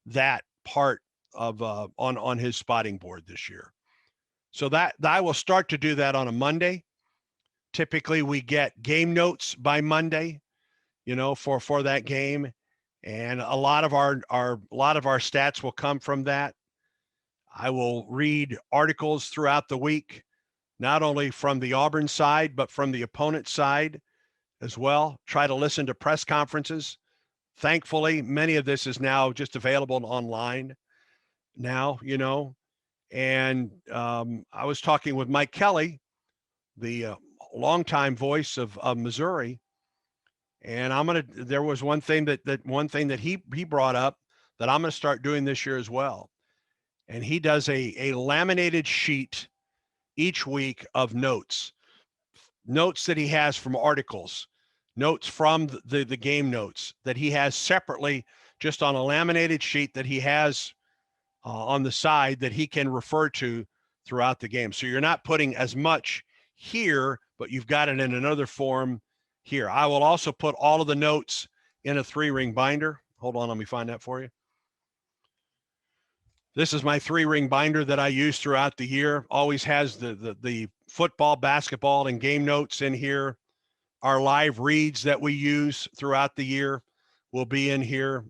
that part of on his spotting board this year. So that I will start to do that on a Monday. Typically, we get game notes by Monday, for that game, and a lot of our stats will come from that. I will read articles throughout the week, not only from the Auburn side, but from the opponent side as well. Try to listen to press conferences. Thankfully, many of this is now just available online now, And I was talking with Mike Kelly, the longtime voice of Missouri, and there was one thing that he brought up that I'm going to start doing this year as well. And he does a laminated sheet each week of notes that he has from articles, notes from the game notes that he has separately, just on a laminated sheet that he has on the side that he can refer to throughout the game. So you're not putting as much here, but you've got it in another form here. I will also put all of the notes in a 3-ring binder. Hold on, let me find that for you. This is my 3-ring binder that I use throughout the year. Always has the football, basketball, and game notes in here. Our live reads that we use throughout the year will be in here,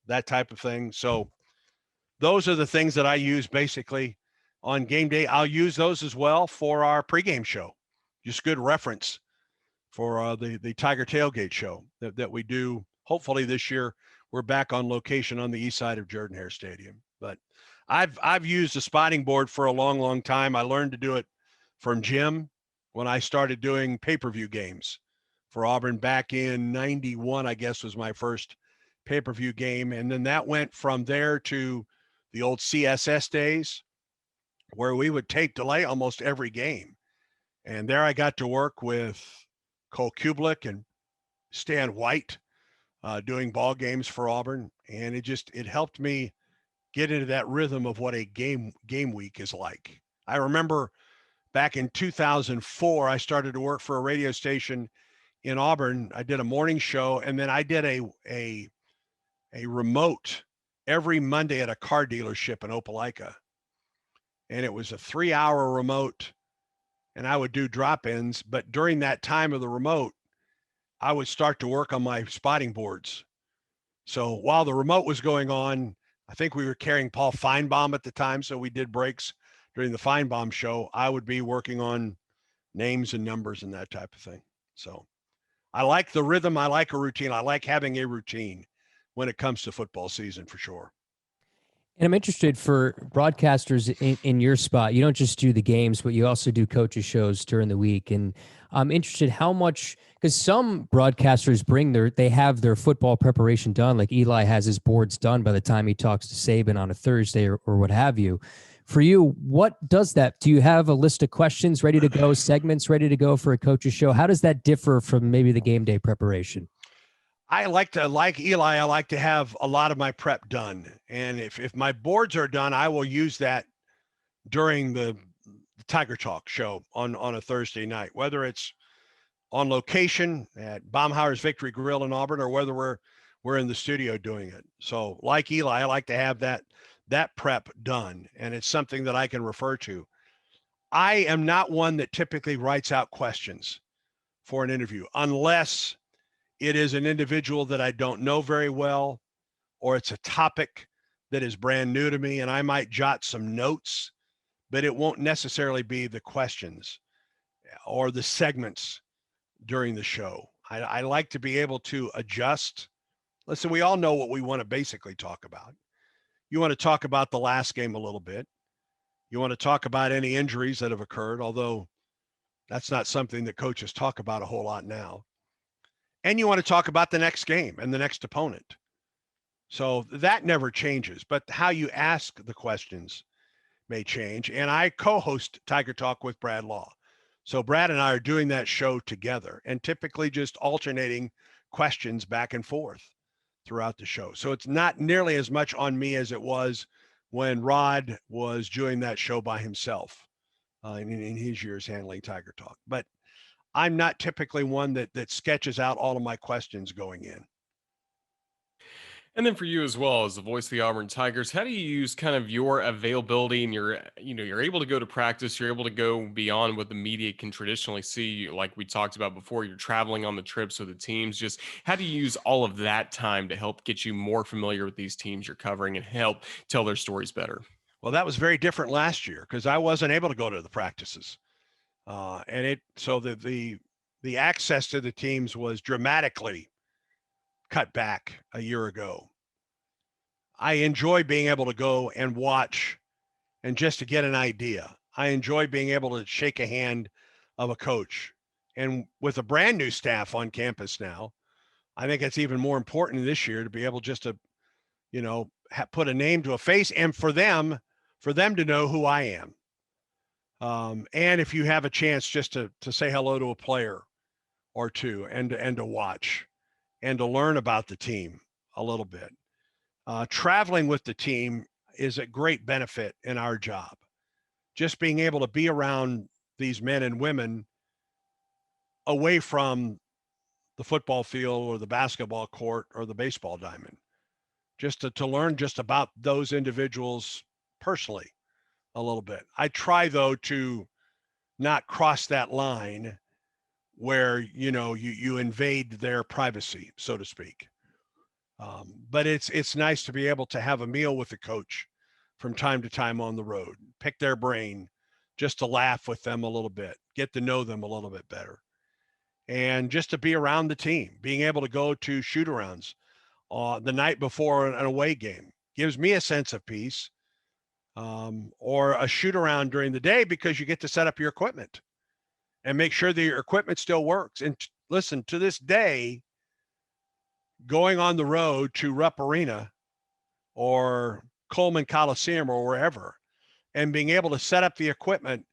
that type of thing. So those are the things that I use basically on game day. I'll use those as well for our pregame show. Just good reference for the Tiger Tailgate show that we do. Hopefully this year we're back on location on the east side of Jordan-Hare Stadium. But I've used a spotting board for a long, long time. I learned to do it from Jim when I started doing pay-per-view games for Auburn back in 91, I guess was my first pay-per-view game. And then that went from there to the old CSS days where we would tape delay almost every game. And there I got to work with Cole Kublik and Stan White doing ball games for Auburn. And it helped me get into that rhythm of what a game week is like. I remember back in 2004, I started to work for a radio station in Auburn. I did a morning show, and then I did a remote every Monday at a car dealership in Opelika. And it was a 3-hour remote, and I would do drop-ins. But during that time of the remote, I would start to work on my spotting boards. So while the remote was going on, I think we were carrying Paul Feinbaum at the time, so we did breaks during the Feinbaum show. I would be working on names and numbers and that type of thing. So I like the rhythm. I like a routine. I like having a routine when it comes to football season for sure.
And I'm interested for broadcasters in your spot. You don't just do the games, but you also do coaches shows during the week. And I'm interested how much, because some broadcasters they have their football preparation done. Like Eli has his boards done by the time he talks to Saban on a Thursday or what have you. For you, what does that? Do you have a list of questions ready to go, segments ready to go for a coach's show? How does that differ from maybe the game day preparation?
Like Eli, I like to have a lot of my prep done. And if my boards are done, I will use that during the Tiger Talk show on a Thursday night, whether it's on location at Baumhauer's Victory Grill in Auburn or whether we're in the studio doing it. So like Eli, I like to have that prep done, and it's something that I can refer to. I am not one that typically writes out questions for an interview unless it is an individual that I don't know very well, or it's a topic that is brand new to me, and I might jot some notes, but it won't necessarily be the questions or the segments during the show. I like to be able to adjust. Listen, we all know what we want to basically talk about. You want to talk about the last game a little bit. You want to talk about any injuries that have occurred, although that's not something that coaches talk about a whole lot now. And you want to talk about the next game and the next opponent. So that never changes, but how you ask the questions may change. And I co-host Tiger Talk with Brad Law. So Brad and I are doing that show together and typically just alternating questions back and forth throughout the show. So it's not nearly as much on me as it was when Rod was doing that show by himself in his years handling Tiger Talk. But I'm not typically one that sketches out all of my questions going in.
And then for you as well, as the voice of the Auburn Tigers, how do you use kind of your availability and you're able to go to practice, you're able to go beyond what the media can traditionally see, like we talked about before, you're traveling on the trips with the teams. Just how do you use all of that time to help get you more familiar with these teams you're covering and help tell their stories better?
Well, that was very different last year because I wasn't able to go to the practices. So the access to the teams was dramatically cut back a year ago. I enjoy being able to go and watch and just to get an idea. I enjoy being able to shake a hand of a coach. And with a brand new staff on campus now, I think it's even more important this year to be able just to, put a name to a face and for them to know who I am. And if you have a chance just to say hello to a player or two and to watch and to learn about the team a little bit. Traveling with the team is a great benefit in our job. Just being able to be around these men and women away from the football field or the basketball court or the baseball diamond, just to learn just about those individuals personally a little bit. I try, though, to not cross that line where, you invade their privacy, so to speak. But it's nice to be able to have a meal with the coach from time to time on the road, pick their brain just to laugh with them a little bit, get to know them a little bit better. And just to be around the team, being able to go to shoot-arounds the night before an away game gives me a sense of peace, or a shoot-around during the day, because you get to set up your equipment and make sure that your equipment still works. And listen, to this day, going on the road to Rupp Arena or Coleman Coliseum or wherever, and being able to set up the equipment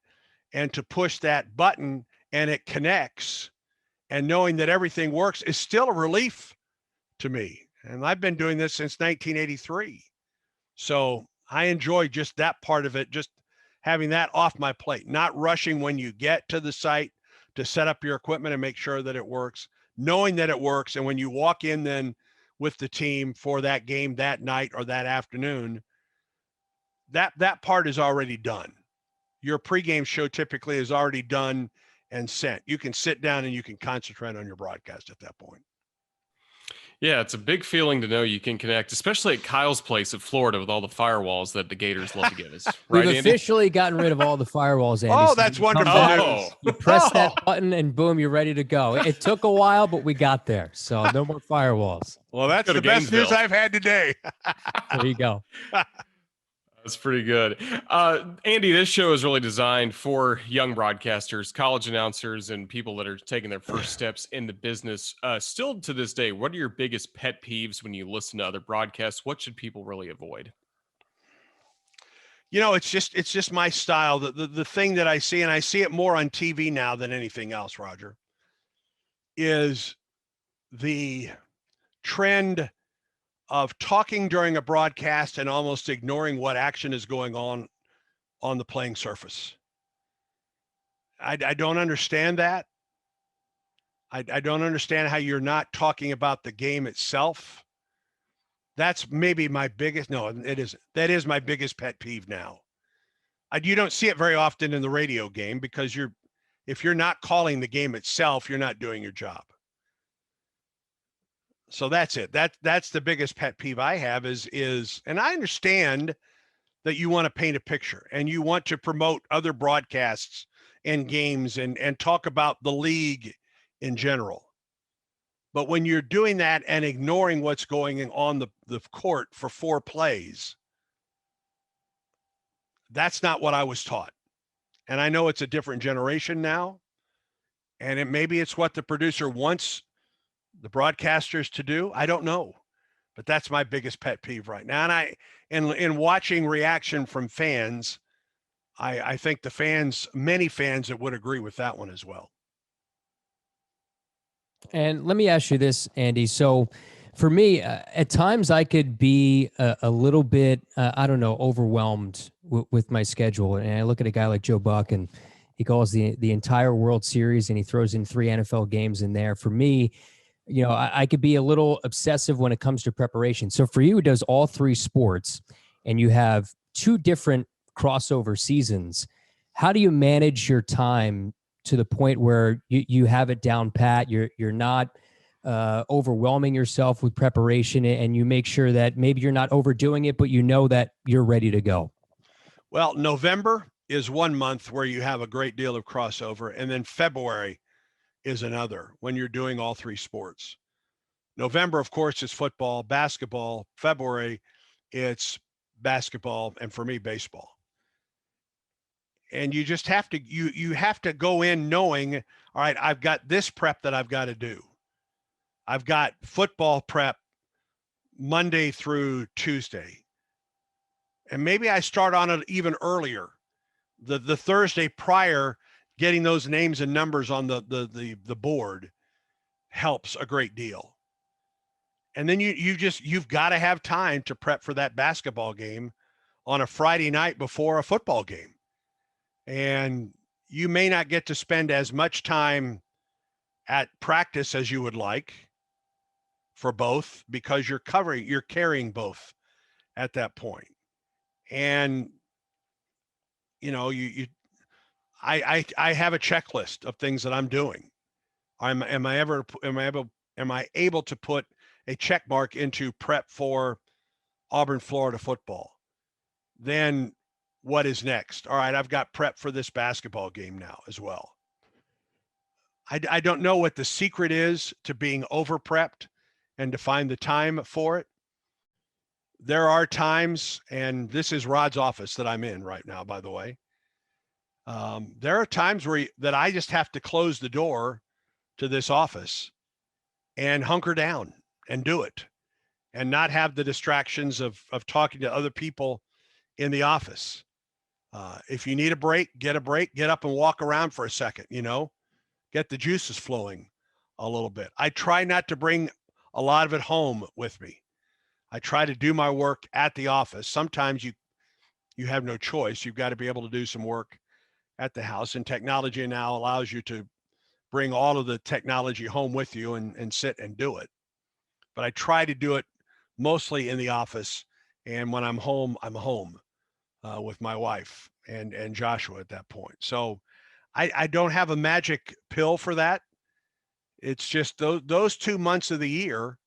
and to push that button and it connects, and knowing that everything works, is still a relief to me. And I've been doing this since 1983. So I enjoy just that part of it, just having that off my plate, not rushing when you get to the site to set up your equipment and make sure that it works, knowing that it works. And when you walk in then with the team for that game that night or that afternoon, that part is already done. Your pregame show typically is already done and sent. You can sit down and you can concentrate on your broadcast at that point.
Yeah, it's a big feeling to know you can connect, especially at Kyle's place in Florida with all the firewalls that the Gators love to give us. Right,
We've
Andy?
officially gotten rid of all the firewalls, Andy.
Oh,
So
that's
you come
wonderful
back,
news.
You press that button and boom, you're ready to go. It took a while, but we got there. So no more firewalls.
Well, that's
Go to
the best news
Gainesville.
I've had today.
There you go.
That's pretty good. Andy, this show is really designed for young broadcasters, college announcers, and people that are taking their first steps in the business. Still to this day, what are your biggest pet peeves when you listen to other broadcasts? What should people really avoid?
You know, it's just my style. The thing that I see, and I see it more on TV now than anything else, Roger, is the trend of talking during a broadcast and almost ignoring what action is going on the playing surface. I don't understand that. I don't understand how you're not talking about the game itself. That's maybe my biggest, no, it isn't. That is my biggest pet peeve now. You don't see it very often in the radio game, because if you're not calling the game itself, you're not doing your job. So that's it. That's the biggest pet peeve I have is, and I understand that you want to paint a picture and you want to promote other broadcasts and games and talk about the league in general. But when you're doing that and ignoring what's going on the court for 4 plays, that's not what I was taught. And I know it's a different generation now, and maybe it's what the producer wants the broadcasters to do. I don't know, but that's my biggest pet peeve right now. And in watching reaction from fans, I think many fans that would agree with that one as well.
And let me ask you this, Andy. So for me, at times I could be a little bit, I don't know, overwhelmed with my schedule. And I look at a guy like Joe Buck, and he calls the entire World Series, and he throws in 3 NFL games in there. For me, you know, I could be a little obsessive when it comes to preparation. So for you, who does all 3 sports, and you have 2 different crossover seasons, how do you manage your time to the point where you have it down pat? You're not overwhelming yourself with preparation, and you make sure that maybe you're not overdoing it, but you know that you're ready to go?
Well, November is one month where you have a great deal of crossover, and then February is another when you're doing all 3 sports. November, of course, is football, basketball. February, it's basketball, and for me, baseball. And you just have to, you have to go in knowing, all right, I've got this prep that I've got to do. I've got football prep Monday through Tuesday. And maybe I start on it even earlier. The Thursday prior, getting those names and numbers on the board helps a great deal. And then you've got to have time to prep for that basketball game on a Friday night before a football game. And you may not get to spend as much time at practice as you would like for both, because you're carrying both at that point. And you know, I have a checklist of things that I'm doing. Am I able to put a check mark into prep for Auburn, Florida football? then what is next? All right, I've got prep for this basketball game now as well. I don't know what the secret is to being over prepped and to find the time for it. There are times, and this is Rod's office that I'm in right now, by the way. There are times that I just have to close the door to this office and hunker down and do it and not have the distractions of talking to other people in the office. If you need a break, get up and walk around for a second, get the juices flowing a little bit. I try not to bring a lot of it home with me. I try to do my work at the office. Sometimes you have no choice. You've got to be able to do some work at the house, and technology now allows you to bring all of the technology home with you and sit and do it. But I try to do it mostly in the office. And when I'm home with my wife and Joshua at that point. So I don't have a magic pill for that. It's just those 2 months of the year,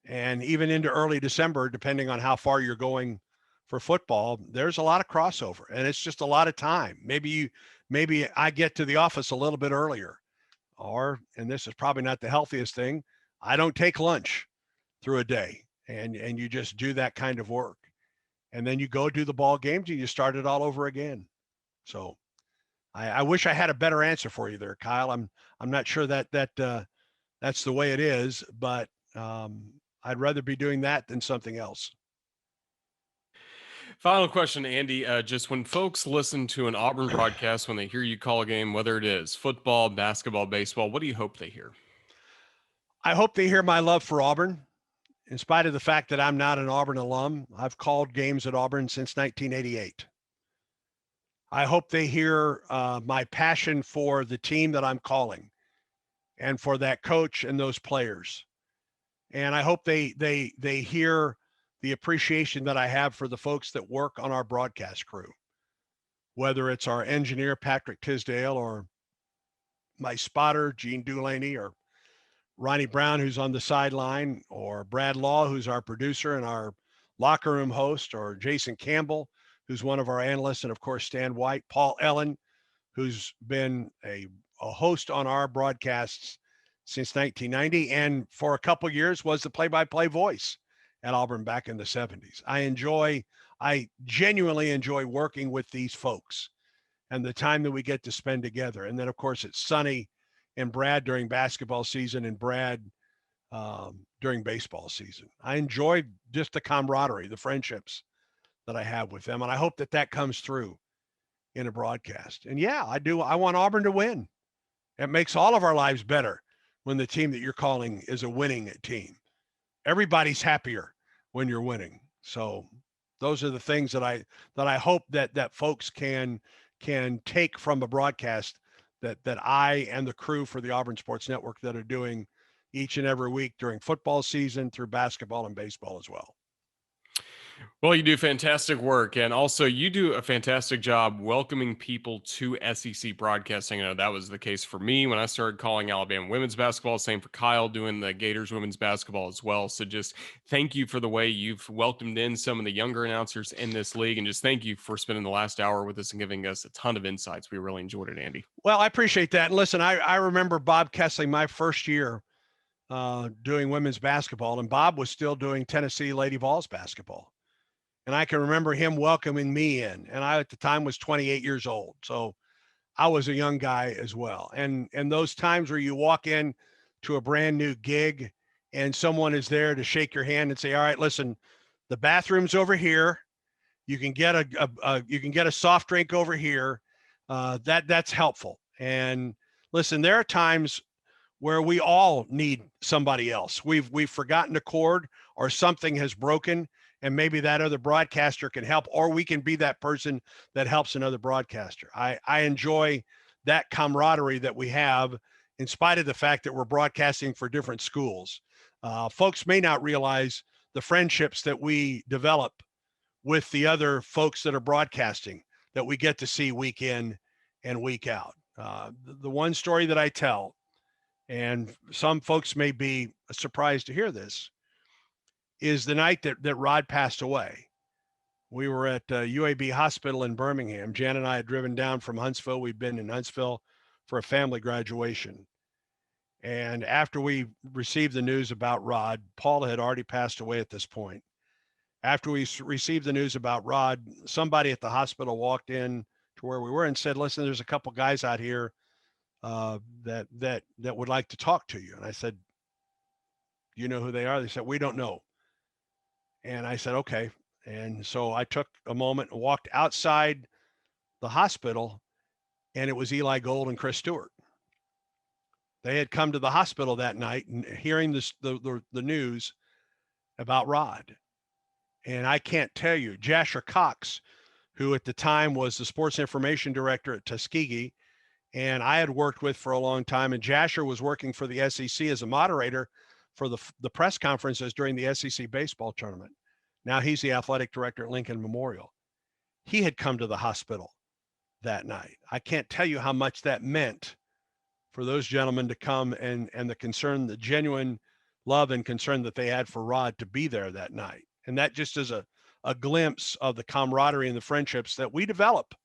and even into early December, depending on how far you're going for football, there's a lot of crossover, and it's just a lot of time. Maybe I get to the office a little bit earlier, and this is probably not the healthiest thing, I don't take lunch through a day, and you just do that kind of work. And then you go do the ball games and you start it all over again. So I wish I had a better answer for you there, Kyle. I'm not sure that that's the way it is, but I'd rather be doing that than something else.
Final question, Andy. Just when folks listen to an Auburn broadcast, when they hear you call a game, whether it is football, basketball, baseball, what do you hope they hear?
I hope they hear my love for Auburn. In spite of the fact that I'm not an Auburn alum, I've called games at Auburn since 1988. I hope they hear my passion for the team that I'm calling and for that coach and those players. And I hope they hear the appreciation that I have for the folks that work on our broadcast crew, whether it's our engineer, Patrick Tisdale, or my spotter, Gene Dulaney, or Ronnie Brown, who's on the sideline, or Brad Law, who's our producer and our locker room host, or Jason Campbell, who's one of our analysts, and of course, Stan White, Paul Ellen, who's been a host on our broadcasts since 1990, and for a couple years was the play-by-play voice at Auburn back in the 70s. I genuinely enjoy working with these folks and the time that we get to spend together. And then, of course, it's Sonny and Brad during basketball season and Brad during baseball season. I enjoy just the camaraderie, the friendships that I have with them. And I hope that comes through in a broadcast. And yeah, I do. I want Auburn to win. It makes all of our lives better when the team that you're calling is a winning team. Everybody's happier when you're winning. So those are the things that I hope that folks can take from a broadcast that I and the crew for the Auburn Sports Network that are doing each and every week during football season, through basketball and baseball as well.
Well, you do fantastic work, and also you do a fantastic job welcoming people to SEC broadcasting. I know that was the case for me when I started calling Alabama women's basketball. Same for Kyle doing the Gators women's basketball as well. So just thank you for the way you've welcomed in some of the younger announcers in this league, and just thank you for spending the last hour with us and giving us a ton of insights. We really enjoyed it, Andy.
Well, I appreciate that. And listen, I remember Bob Kessling my first year doing women's basketball, and Bob was still doing Tennessee Lady Vols basketball. And I can remember him welcoming me in. And I, at the time, was 28 years old. So I was a young guy as well. And those times where you walk in to a brand new gig and someone is there to shake your hand and say, all right, listen, the bathroom's over here. You can get a soft drink over here. That's helpful. And listen, there are times where we all need somebody else. We've forgotten a cord or something has broken, and maybe that other broadcaster can help, or we can be that person that helps another broadcaster. I enjoy that camaraderie that we have in spite of the fact that we're broadcasting for different schools. Folks may not realize the friendships that we develop with the other folks that are broadcasting that we get to see week in and week out. The one story that I tell, and some folks may be surprised to hear this, is the night that Rod passed away. We were at UAB Hospital in Birmingham. Jan and I had driven down from Huntsville. We'd been in Huntsville for a family graduation. And after we received the news about Rod, Paula had already passed away at this point. After we received the news about Rod, somebody at the hospital walked in to where we were and said, "Listen, there's a couple guys out here that would like to talk to you." And I said, "You know who they are?" They said, "We don't know." And I said, "Okay." And so I took a moment and walked outside the hospital, and it was Eli Gold and Chris Stewart. They had come to the hospital that night and hearing the news about Rod. And I can't tell you, Jasher Cox, who at the time was the sports information director at Tuskegee, and I had worked with for a long time, and Jasher was working for the SEC as a moderator for the press conferences during the SEC baseball tournament. Now he's the athletic director at Lincoln Memorial. He had come to the hospital that night. I can't tell you how much that meant for those gentlemen to come and the concern, the genuine love and concern that they had for Rod to be there that night. And that just is a glimpse of the camaraderie and the friendships that we develop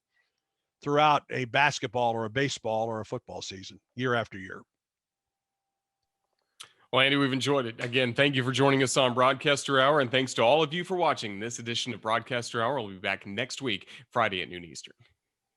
throughout a basketball or a baseball or a football season, year after year.
Well, Andy, we've enjoyed it. Again, thank you for joining us on Broadcaster Hour, and thanks to all of you for watching this edition of Broadcaster Hour. We'll be back next week, Friday at noon Eastern.